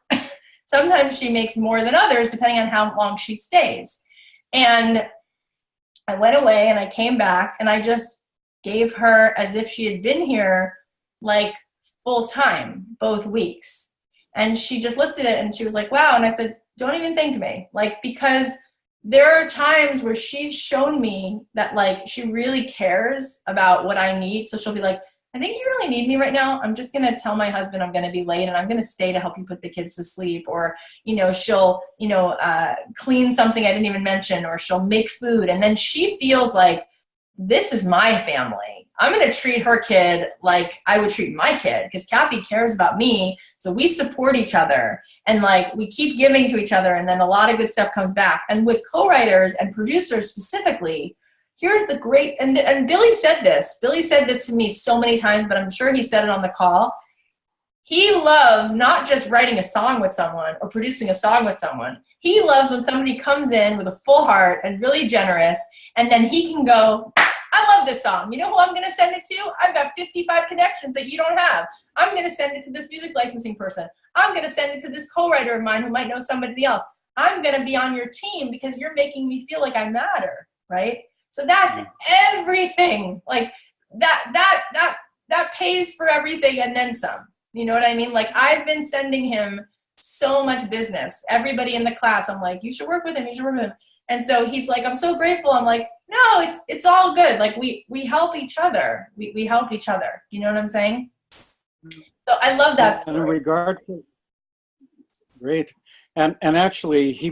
A: sometimes she makes more than others, depending on how long she stays. And I went away and I came back and I just gave her as if she had been here like full time, both weeks. And she just looked at it and she was like, wow. And I said, don't even thank me. Like, because there are times where she's shown me that like she really cares about what I need. So she'll be like, I think you really need me right now. I'm just going to tell my husband I'm going to be late and I'm going to stay to help you put the kids to sleep. Or, she'll, clean something I didn't even mention, or she'll make food. And then she feels like, this is my family. I'm going to treat her kid like I would treat my kid because Cathy cares about me. So we support each other and like we keep giving to each other. And then a lot of good stuff comes back. And with co-writers and producers specifically, here's the great, and Billy said this. Billy said that to me so many times, but I'm sure he said it on the call. He loves not just writing a song with someone or producing a song with someone. He loves when somebody comes in with a full heart and really generous, and then he can go, I love this song. You know who I'm going to send it to? I've got 55 connections that you don't have. I'm going to send it to this music licensing person. I'm going to send it to this co-writer of mine who might know somebody else. I'm going to be on your team because you're making me feel like I matter, right? So that's everything. Like that pays for everything and then some. You know what I mean? Like I've been sending him so much business. Everybody in the class, I'm like, you should work with him. You should work with him. And so he's like, I'm so grateful. I'm like, no, it's all good. Like we help each other. We help each other. You know what I'm saying? So I love that story.
G: And in regard Great. And actually, he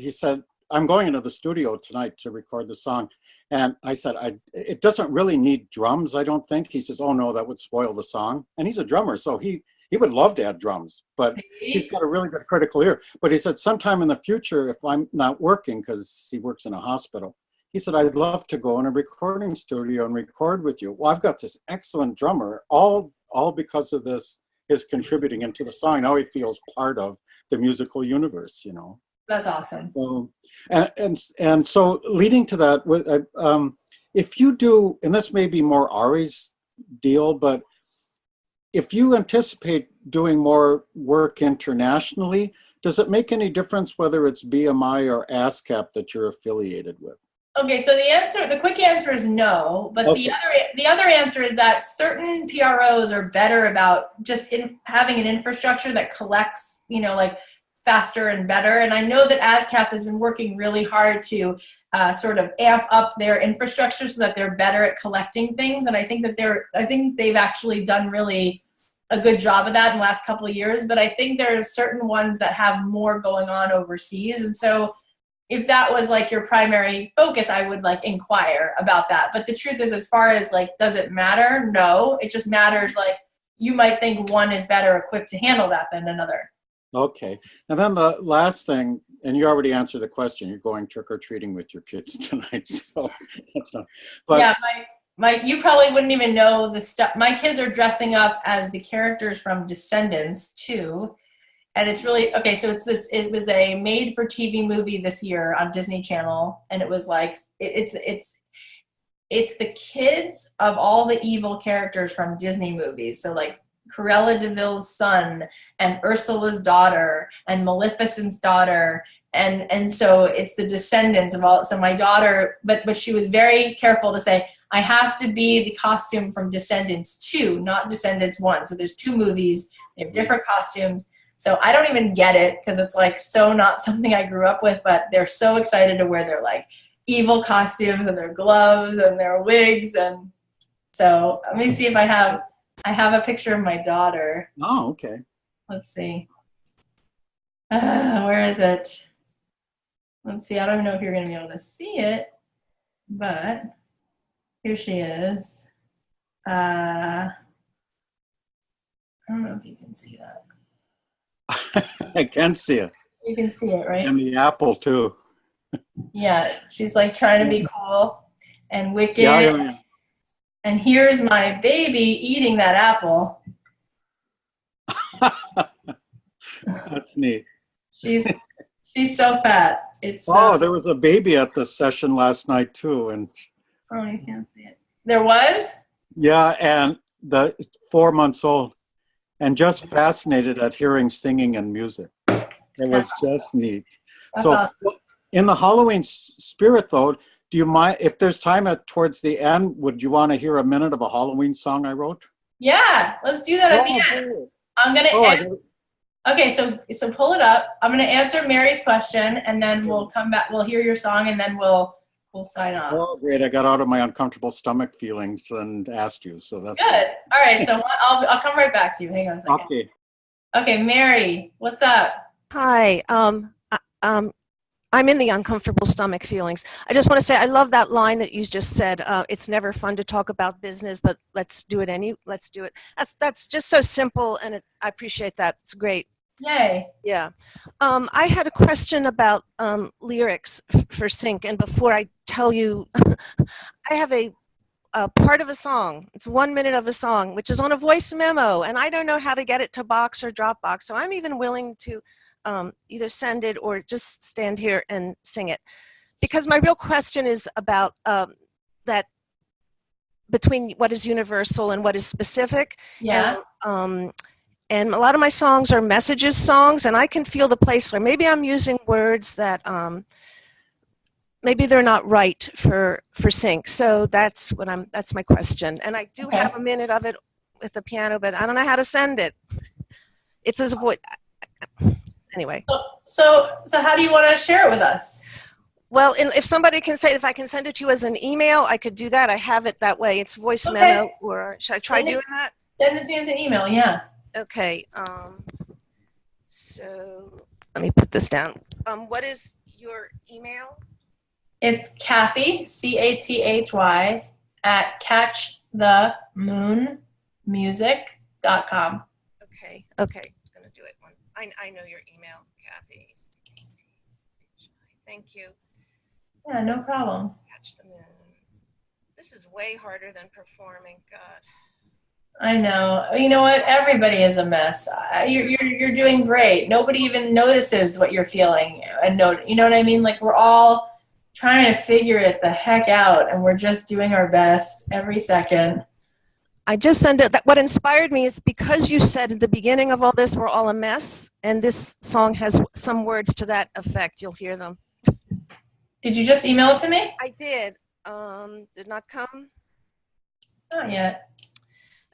G: said, I'm going into the studio tonight to record the song. And I said, it doesn't really need drums, I don't think. He says, oh no, that would spoil the song. And he's a drummer, so he would love to add drums, but he's got a really good critical ear. But he said, sometime in the future, if I'm not working, because he works in a hospital, he said, I'd love to go in a recording studio and record with you. Well, I've got this excellent drummer, all because of this, his contributing into the song. Now he feels part of the musical universe, you know.
A: That's awesome.
G: And so leading to that, if you do, and this may be more Ari's deal, but if you anticipate doing more work internationally, does it make any difference whether it's BMI or ASCAP that you're affiliated with?
A: Okay, so the quick answer is no, but
G: Okay.
A: the other answer is that certain PROs are better about just having an infrastructure that collects, like faster and better. And I know that ASCAP has been working really hard to sort of amp up their infrastructure so that they're better at collecting things. And I think they've actually done really a good job of that in the last couple of years. But I think there's certain ones that have more going on overseas. And so if that was like your primary focus, I would like inquire about that. But the truth is, as far as like, does it matter? No, it just matters. Like you might think one is better equipped to handle that than another.
G: Okay. And then the last thing, and you already answered the question, you're going trick-or-treating with your kids tonight. So that's not, but
A: yeah, you probably wouldn't even know the stuff. My kids are dressing up as the characters from Descendants too. And it's really, okay, so it was a made for TV movie this year on Disney Channel. And it was like, it's the kids of all the evil characters from Disney movies. So like Cruella de Vil's son and Ursula's daughter and Maleficent's daughter. And so it's the descendants of all. So my daughter, but she was very careful to say, I have to be the costume from Descendants 2, not Descendants 1. So there's 2 movies. They have different costumes. So I don't even get it because it's like so not something I grew up with, but they're so excited to wear their like evil costumes and their gloves and their wigs. And so let me see if I have a picture of my daughter.
G: oh, okay.
A: Let's see. Where is it? Let's see. I don't even know if you're going to be able to see it, but here she is. I don't know if you can see that.
G: I can see it.
A: You can see it, right?
G: And the apple too.
A: Yeah, she's like trying to be cool and wicked.
G: Yeah.
A: And here's my baby eating that apple.
G: That's neat.
A: She's so fat. It's
G: there was a baby at the session last night too, and
A: oh, you can't see it. There was?
G: Yeah, and the 4 months old, and just fascinated at hearing singing and music. It was just neat.
A: That's
G: So
A: awesome.
G: in the Halloween spirit though, do you mind if there's time towards the end, would you want to hear a minute of a Halloween song I wrote?
A: Yeah, let's do that at the end. I'm gonna okay, so pull it up. I'm gonna answer Mary's question and then we'll come back, we'll hear your song and then we'll sign off.
G: Oh, great. I got out of my uncomfortable stomach feelings and asked you, so that's
A: good. All right, so I'll come right back to you. Hang on a second.
G: Okay.
A: Okay, Mary, what's up?
H: Hi. I'm in the uncomfortable stomach feelings. I just want to say I love that line that you just said. It's never fun to talk about business, but let's do it. Let's do it. That's just so simple, and I appreciate that. It's great.
A: Yay.
H: Yeah. I had a question about lyrics for Sync, and before I tell you, I have a part of a song. It's 1 minute of a song, which is on a voice memo, and I don't know how to get it to Box or Dropbox, so I'm even willing to either send it or just stand here and sing it. Because my real question is about that between what is universal and what is specific.
A: Yeah.
H: And a lot of my songs are messages songs, and I can feel the place where maybe I'm using words that maybe they're not right for Sync. So that's my question. And I do have a minute of it with the piano, but I don't know how to send it. It's as a voice. Anyway.
A: So how do you want to share it with us?
H: Well, if somebody can say, if I can send it to you as an email, I could do that. I have it that way. It's voice memo, or should I try doing that?
A: Send it to me as an email, yeah.
H: Okay. So let me put this down. What is your email?
A: It's Cathy, Cathy, at catchthemoonmusic.com.
H: Okay. I'm gonna do it. I know your email, Cathy. Thank you.
A: Yeah, no problem.
H: Catch the moon. This is way harder than performing. God.
A: I know. You know what? Everybody is a mess. You're doing great. Nobody even notices what you're feeling, and you know what I mean? Like, we're all trying to figure it the heck out, and we're just doing our best every second.
H: I just sent it. What inspired me is because you said at the beginning of all this, we're all a mess, and this song has some words to that effect. You'll hear them.
A: Did you just email it to me?
H: I did. Did not come?
A: Not yet.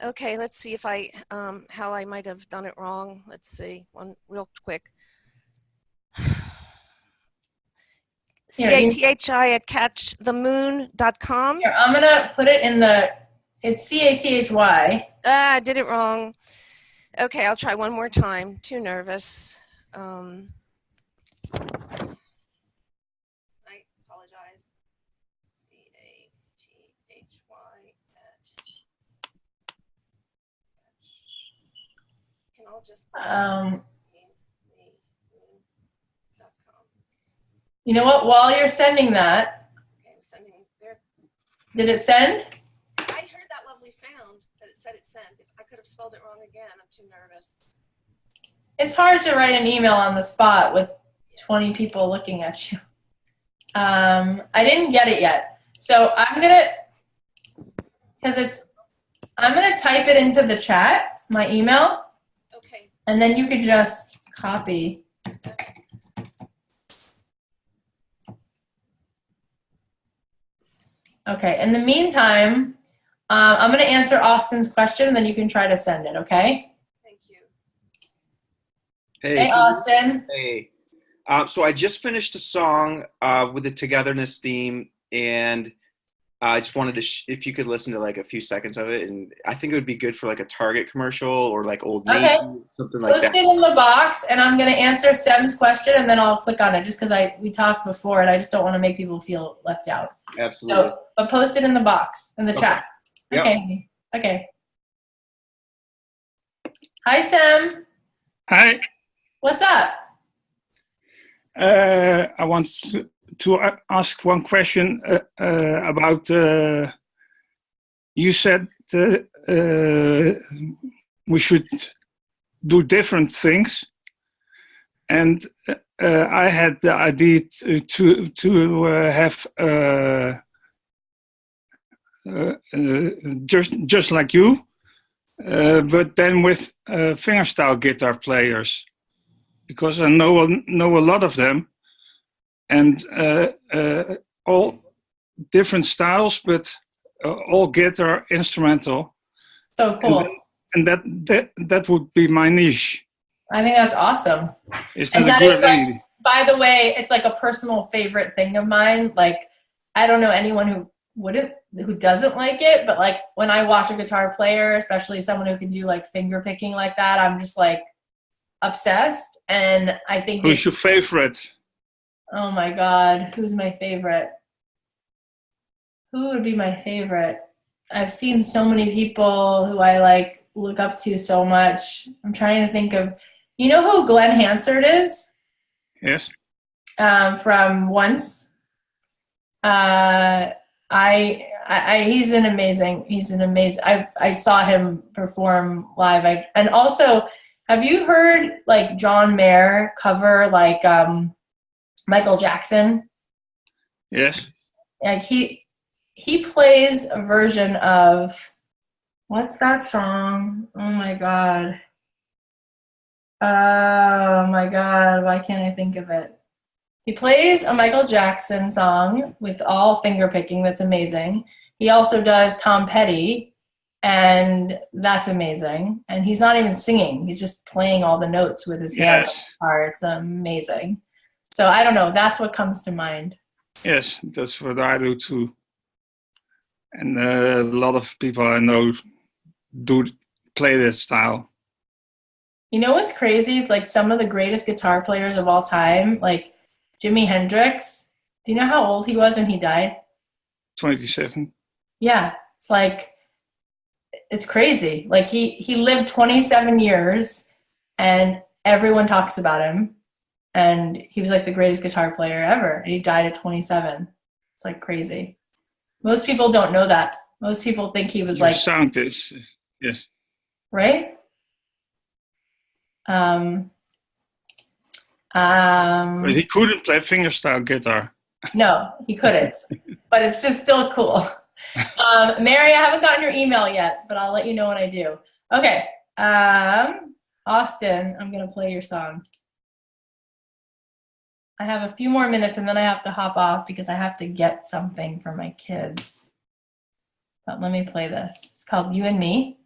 H: Okay, let's see if how I might have done it wrong. Let's see, one real quick. CATHI at catchthemoon.com.
A: Here, I'm gonna put it in it's CATHY.
H: I did it wrong. Okay, I'll try one more time. Too nervous. I apologize. CATHY at can all just
A: you know what? While you're sending that,
H: okay, I'm sending there.
A: Did it send?
H: I heard that lovely sound that it said it sent. I could have spelled it wrong again. I'm too nervous.
A: It's hard to write an email on the spot with 20 people looking at you. I didn't get it yet. So I'm gonna type it into the chat, my email.
H: Okay.
A: And then you could just copy. Okay, in the meantime, I'm gonna answer Austin's question and then you can try to send it, okay?
H: Thank you.
A: Hey Austin.
B: Hey. So I just finished a song with the togetherness theme, and I just wanted to, if you could listen to like a few seconds of it, and I think it would be good for like a Target commercial or like Old Navy, something like that.
A: Post it in the box, and I'm gonna answer Sem's question, and then I'll click on it, just because we talked before, and I just don't want to make people feel left out.
B: Absolutely.
A: So, but post it in the box, in the chat.
B: Yep.
A: Okay. Okay. Hi, Sem.
I: Hi.
A: What's up?
I: I want to ask one question about. You said we should do different things, and I had the idea to have just like you, but then with fingerstyle guitar players, because I know a lot of them, and all different styles, but all guitar instrumental.
A: So cool.
I: And that would be my niche.
A: I think that's awesome.
I: Is that a good idea?
A: By the way, it's like a personal favorite thing of mine. Like, I don't know anyone who doesn't like it, but like when I watch a guitar player, especially someone who can do like finger picking like that, I'm just like obsessed. And I think
I: who's your favorite?
A: Oh my God, who's my favorite? Who would be my favorite? I've seen so many people who I like look up to so much. I'm trying to think of, you know who Glenn Hansard is?
I: Yes.
A: From Once. He's an amazing. I saw him perform live. And also, have you heard like John Mayer cover like Michael Jackson?
I: Yes.
A: Like he plays a version of, what's that song? Oh my God. Why can't I think of it? He plays a Michael Jackson song with all finger picking. That's amazing. He also does Tom Petty, and that's amazing. And he's not even singing. He's just playing all the notes with his hand on the guitar. It's amazing. So I don't know. That's what comes to mind.
I: Yes, that's what I do too. And a lot of people I know do play that style.
A: You know what's crazy? It's like some of the greatest guitar players of all time, like Jimi Hendrix. Do you know how old he was when he died?
I: 27.
A: Yeah, it's like, it's crazy. Like he lived 27 years and everyone talks about him. And he was like the greatest guitar player ever. And he died at 27. It's like crazy. Most people don't know that. Most people think he was
I: Your
A: like,
I: sound is, yes.
A: right?
I: But he couldn't play fingerstyle guitar.
A: No, he couldn't. But it's just still cool. Mary, I haven't gotten your email yet, but I'll let you know when I do. Okay. Austin, I'm going to play your song. I have a few more minutes and then I have to hop off because I have to get something for my kids. But let me play this. It's called You and Me.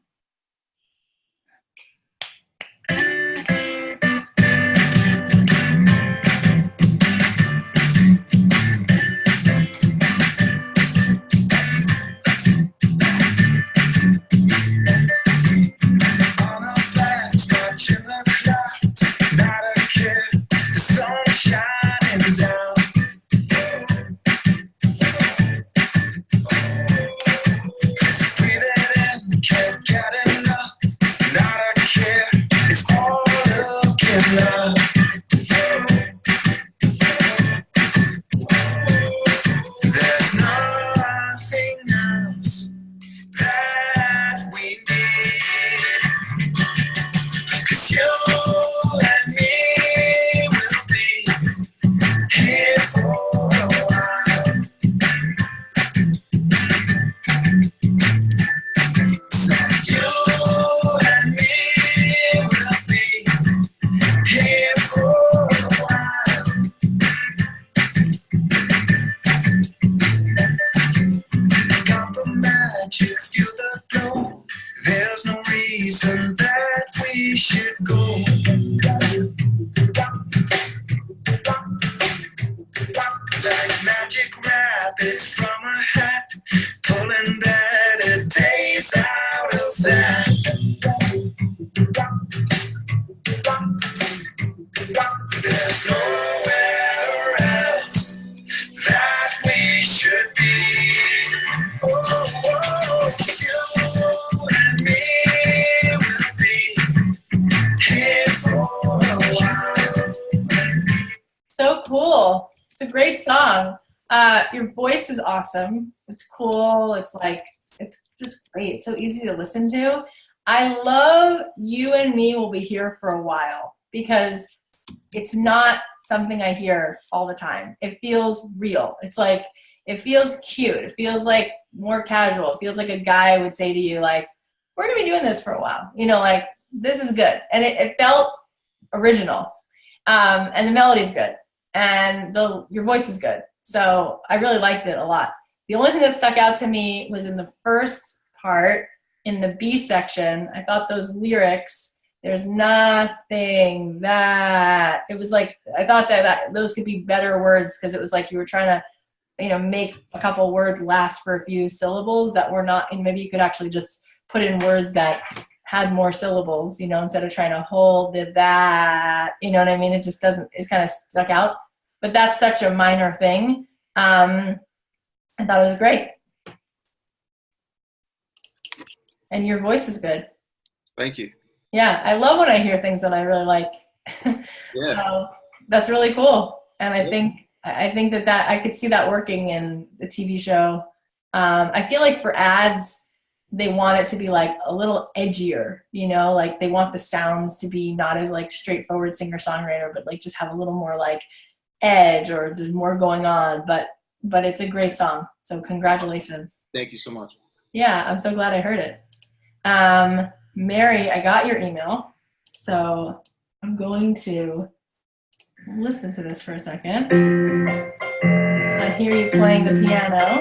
A: So cool. It's a great song. Your voice is awesome. It's cool. It's like, it's just great. It's so easy to listen to. I love You and Me Will Be Here for a While because it's not something I hear all the time. It feels real. It's like, it feels cute. It feels like more casual. It feels like a guy would say to you, like, we're going to be doing this for a while. You know, like, this is good. And it felt original. And the melody's good. And your voice is good. So I really liked it a lot. The only thing that stuck out to me was in the first part, in the B section. I thought those lyrics, there's nothing that, it was like, I thought that those could be better words because it was like you were trying to, you know, make a couple words last for a few syllables that were not, and maybe you could actually just put in words that had more syllables, you know, instead of trying to hold that, you know what I mean? It just doesn't, it's kind of stuck out. But that's such a minor thing. I thought it was great. And your voice is good.
B: Thank you.
A: Yeah, I love when I hear things that I really like.
B: Yeah.
A: So that's really cool. And I think that I could see that working in the TV show. I feel like for ads, they want it to be like a little edgier, you know, like they want the sounds to be not as like straightforward singer-songwriter, but like just have a little more like edge or there's more going on. But it's a great song. So congratulations.
B: Thank you so much.
A: Yeah, I'm so glad I heard it. Mary, I got your email. So I'm going to listen to this for a second. I hear you playing the piano.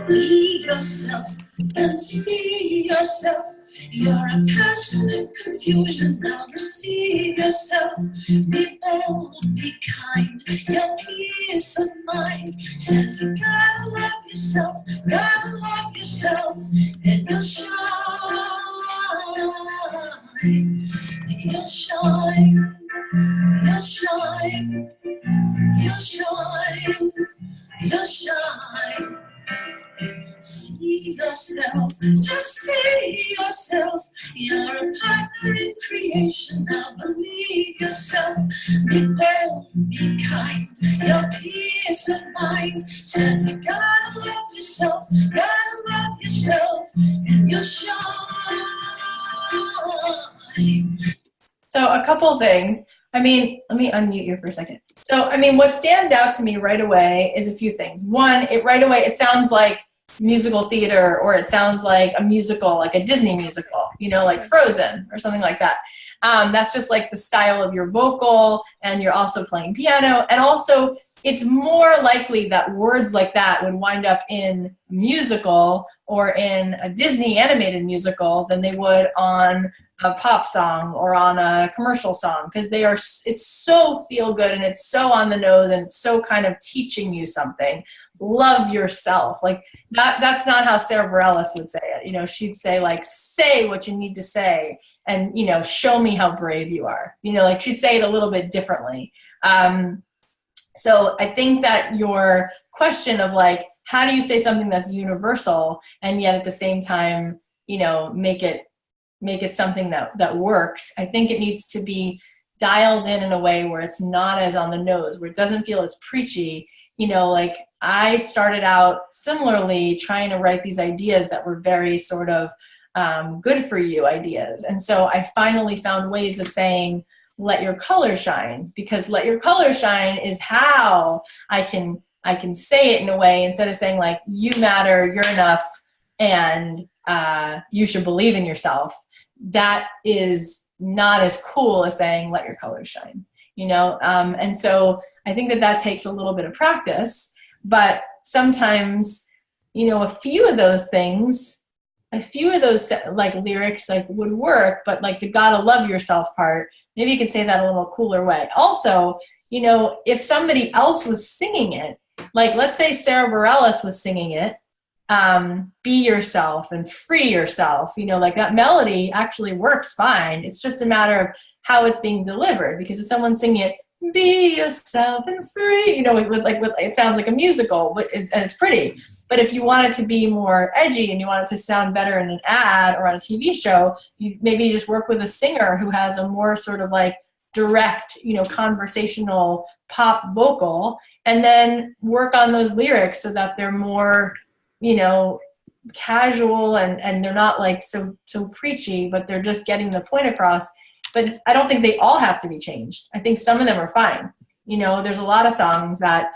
J: Be yourself and see yourself. You're a passionate confusion. Now receive yourself. Be bold, be kind. Your peace of mind says you gotta love yourself. Gotta love yourself, and you'll shine. You'll be yourself. Just see yourself. You're a partner in creation. Now believe yourself. Be bold, be kind. Your peace of mind says you gotta love yourself. Gotta love yourself, and you'll shine.
A: So a couple things. I mean, let me unmute you for a second. So, I mean, what stands out to me right away is a few things. One, it sounds like musical theater, or it sounds like a musical, like a Disney musical, you know, like Frozen or something like that. That's just like the style of your vocal, and you're also playing piano. And also, it's more likely that words like that would wind up in a musical or in a Disney animated musical than they would on a pop song or on a commercial song, because it's so feel good and it's so on the nose and it's so kind of teaching you something. Love yourself. Like that's not how Sarah Bareilles would say it. You know, she'd say like, say what you need to say, and, you know, show me how brave you are. You know, like she'd say it a little bit differently. So I think that your question of like, how do you say something that's universal and yet at the same time, you know, make it something that works, I think it needs to be dialed in a way where it's not as on the nose, where it doesn't feel as preachy. You know, like I started out similarly trying to write these ideas that were very sort of good for you ideas. And so I finally found ways of saying, let your color shine, because let your color shine is how I can say it in a way, instead of saying like, you matter, you're enough, and you should believe in yourself. That is not as cool as saying, let your color shine, you know? And so I think that takes a little bit of practice, but sometimes, you know, a few of those like lyrics like would work, but like the gotta love yourself part, maybe you could say that a little cooler way. Also, you know, if somebody else was singing it, like let's say Sarah Bareilles was singing it, be yourself and free yourself, you know, like that melody actually works fine. It's just a matter of how it's being delivered, because if someone's singing it, be yourself and free, you know, it sounds like a musical, and it's pretty. But if you want it to be more edgy and you want it to sound better in an ad or on a TV show, you maybe just work with a singer who has a more sort of like direct, you know, conversational pop vocal, and then work on those lyrics so that they're more, you know, casual and they're not like so preachy, but they're just getting the point across. But I don't think they all have to be changed. I think some of them are fine. You know, there's a lot of songs that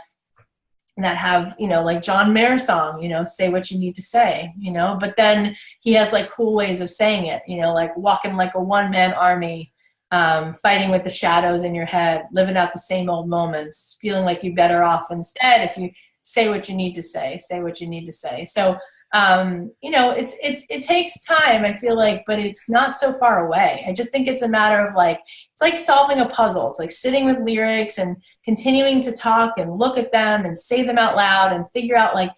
A: have, you know, like John Mayer's song, you know, say what you need to say, you know, but then he has like cool ways of saying it, you know, like walking like a one-man army, fighting with the shadows in your head, living out the same old moments, feeling like you're better off instead if you say what you need to say what you need to say. So, you know, it takes time, I feel like, but it's not so far away. I just think it's a matter of like, it's like solving a puzzle. It's like sitting with lyrics and continuing to talk and look at them and say them out loud and figure out like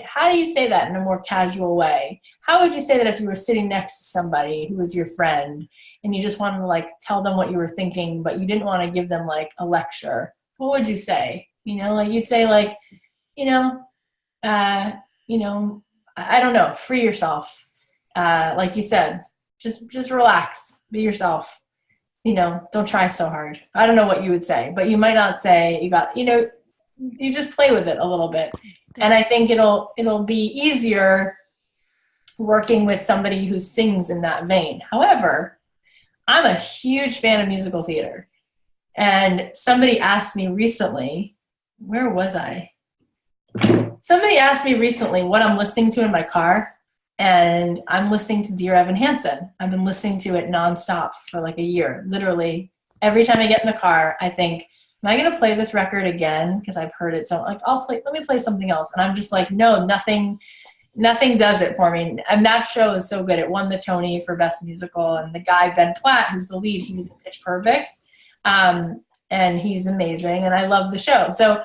A: how do you say that in a more casual way? How would you say that if you were sitting next to somebody who was your friend and you just wanted to like tell them what you were thinking, but you didn't want to give them like a lecture? What would you say? You know, like you'd say like, you know, I don't know, free yourself. Like you said, just relax, be yourself. You know, don't try so hard. I don't know what you would say, but you might not say you just play with it a little bit. And I think it'll be easier working with somebody who sings in that vein. However, I'm a huge fan of musical theater. And somebody asked me recently, where was I? Somebody asked me recently what I'm listening to in my car, and I'm listening to Dear Evan Hansen. I've been listening to it nonstop for like a year. Literally, every time I get in the car, I think, am I going to play this record again? Because I've heard it. So like, let me play something else. And I'm just like, no, nothing does it for me. And that show is so good. It won the Tony for Best Musical. And the guy, Ben Platt, who's the lead, he was in Pitch Perfect. And he's amazing. And I love the show. So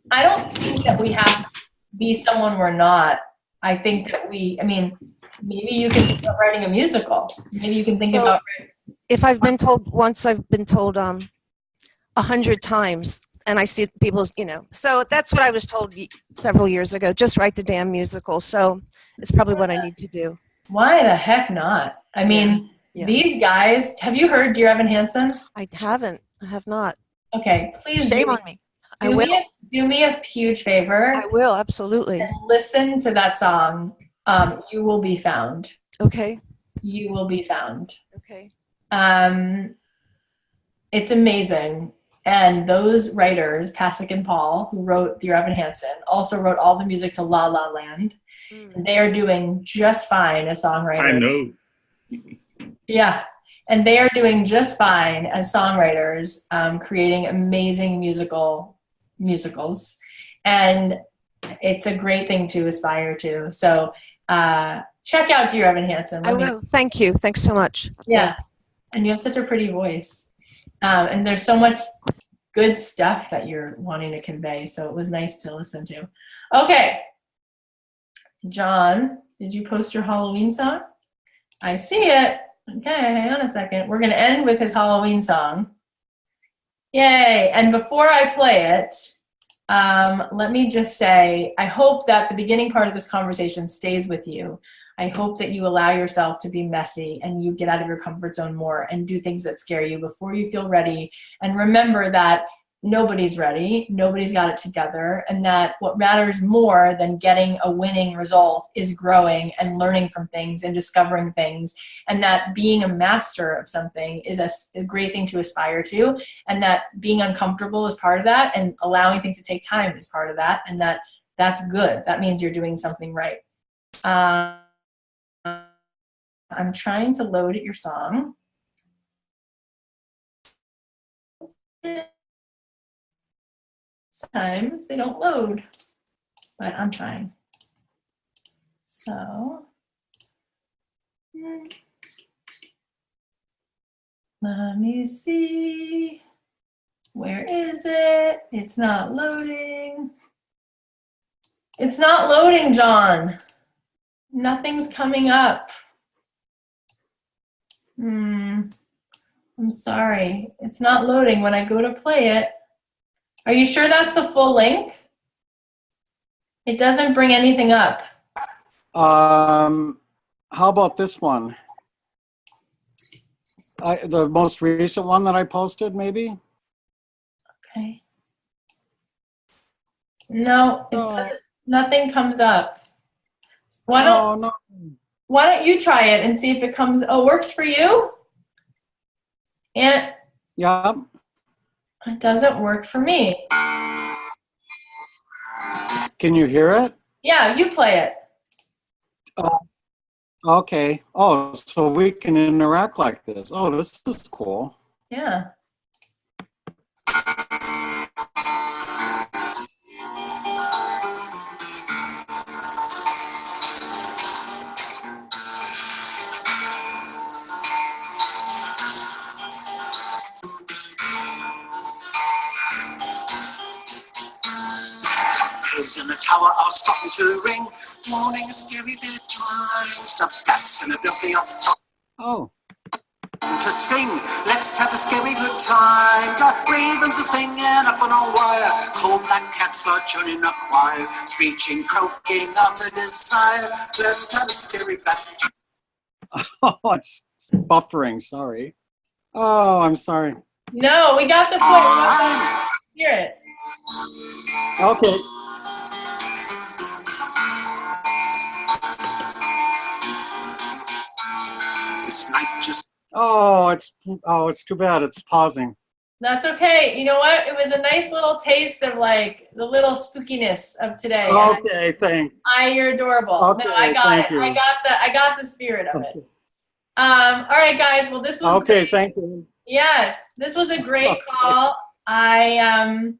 A: I don't think that we have to be someone we're not. I think that maybe you can think about writing a musical. Maybe you can think about
H: if I've been told once, I've been told 100 times and I see people's, so that's what I was told several years ago. Just write the damn musical. So it's probably what I need to do.
A: Why the heck not? I mean, these guys, have you heard Dear Evan Hansen?
H: I haven't. I have not.
A: Okay, please
H: Shame on me.
A: Do me a huge favor.
H: I will, absolutely.
A: And listen to that song. You Will Be Found.
H: Okay.
A: You Will Be Found.
H: Okay.
A: It's amazing. And those writers, Pasek and Paul, who wrote Dear Evan Hansen, also wrote all the music to La La Land. And they are doing just fine as songwriters.
I: I know.
A: Yeah. And they are doing just fine as songwriters, creating amazing musicals. And it's a great thing to aspire to. So check out Dear Evan Hansen.
H: I will. Thank you. Thanks so much.
A: Yeah. And you have such a pretty voice. And there's so much good stuff that you're wanting to convey. So it was nice to listen to. Okay. John, did you post your Halloween song? I see it. Okay, hang on a second. We're going to end with his Halloween song. Yay. And before I play it, let me just say, I hope that the beginning part of this conversation stays with you. I hope that you allow yourself to be messy and you get out of your comfort zone more and do things that scare you before you feel ready. And remember that nobody's ready, nobody's got it together, and that what matters more than getting a winning result is growing and learning from things and discovering things, and that being a master of something is a great thing to aspire to, and that being uncomfortable is part of that, and allowing things to take time is part of that, and that's good. That means you're doing something right. I'm trying to load your song. Sometimes they don't load, but I'm trying. So, let me see. Where is it? It's not loading. It's not loading, John. Nothing's coming up. I'm sorry. It's not loading when I go to play it. Are you sure that's the full link? It doesn't bring anything up.
G: How about this one? The most recent one that I posted, maybe?
A: Okay. No, nothing comes up. Why don't you try it and see if it comes? Oh, works for you? And
G: yeah.
A: It doesn't work for me.
G: Can you hear it?
A: Yeah, you play it.
G: Okay. Oh, so we can interact like this. Oh, this is cool.
A: Yeah.
J: In the tower are starting to ring. Morning is scary bedtime. Stuff cats in a building up.
G: Oh.
J: To sing, let's have a scary good time. The ravens are singing up on a wire. Cold black cats are joining a choir, screeching, croaking out the desire. Let's have a scary black.
G: Oh, it's buffering. Sorry. Oh, I'm sorry.
A: No, we got the point. Hear it.
G: Okay.
J: This night just.
G: Oh, it's too bad. It's pausing.
A: That's okay. You know what? It was a nice little taste of like the little spookiness of today.
G: Okay, thanks.
A: You're adorable.
G: Okay,
A: no, I got it.
G: You.
A: I got the spirit of it. All right, guys. Well, this was
G: okay.
A: Great.
G: Thank you.
A: Yes, this was a great call. I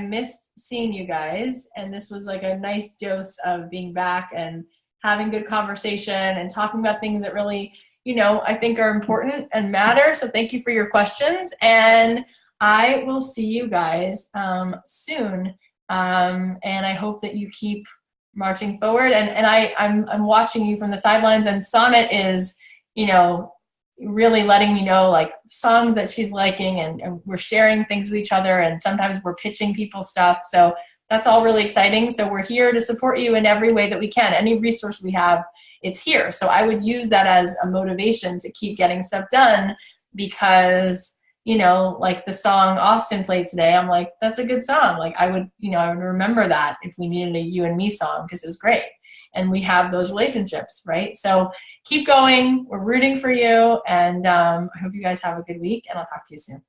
A: missed seeing you guys, and this was like a nice dose of being back and having good conversation and talking about things that really, I think are important and matter. So thank you for your questions, and I will see you guys soon. And I hope that you keep marching forward. And I'm watching you from the sidelines, and Sonnet is, really letting me know like songs that she's liking, and we're sharing things with each other, and sometimes we're pitching people stuff. So that's all really exciting. So we're here to support you in every way that we can. Any resource we have, it's here. So I would use that as a motivation to keep getting stuff done, because, you know, like the song Austin played today, I'm like, that's a good song. Like I would remember that if we needed a You and Me song, because it was great. And we have those relationships, right? So keep going. We're rooting for you. And I hope you guys have a good week, and I'll talk to you soon.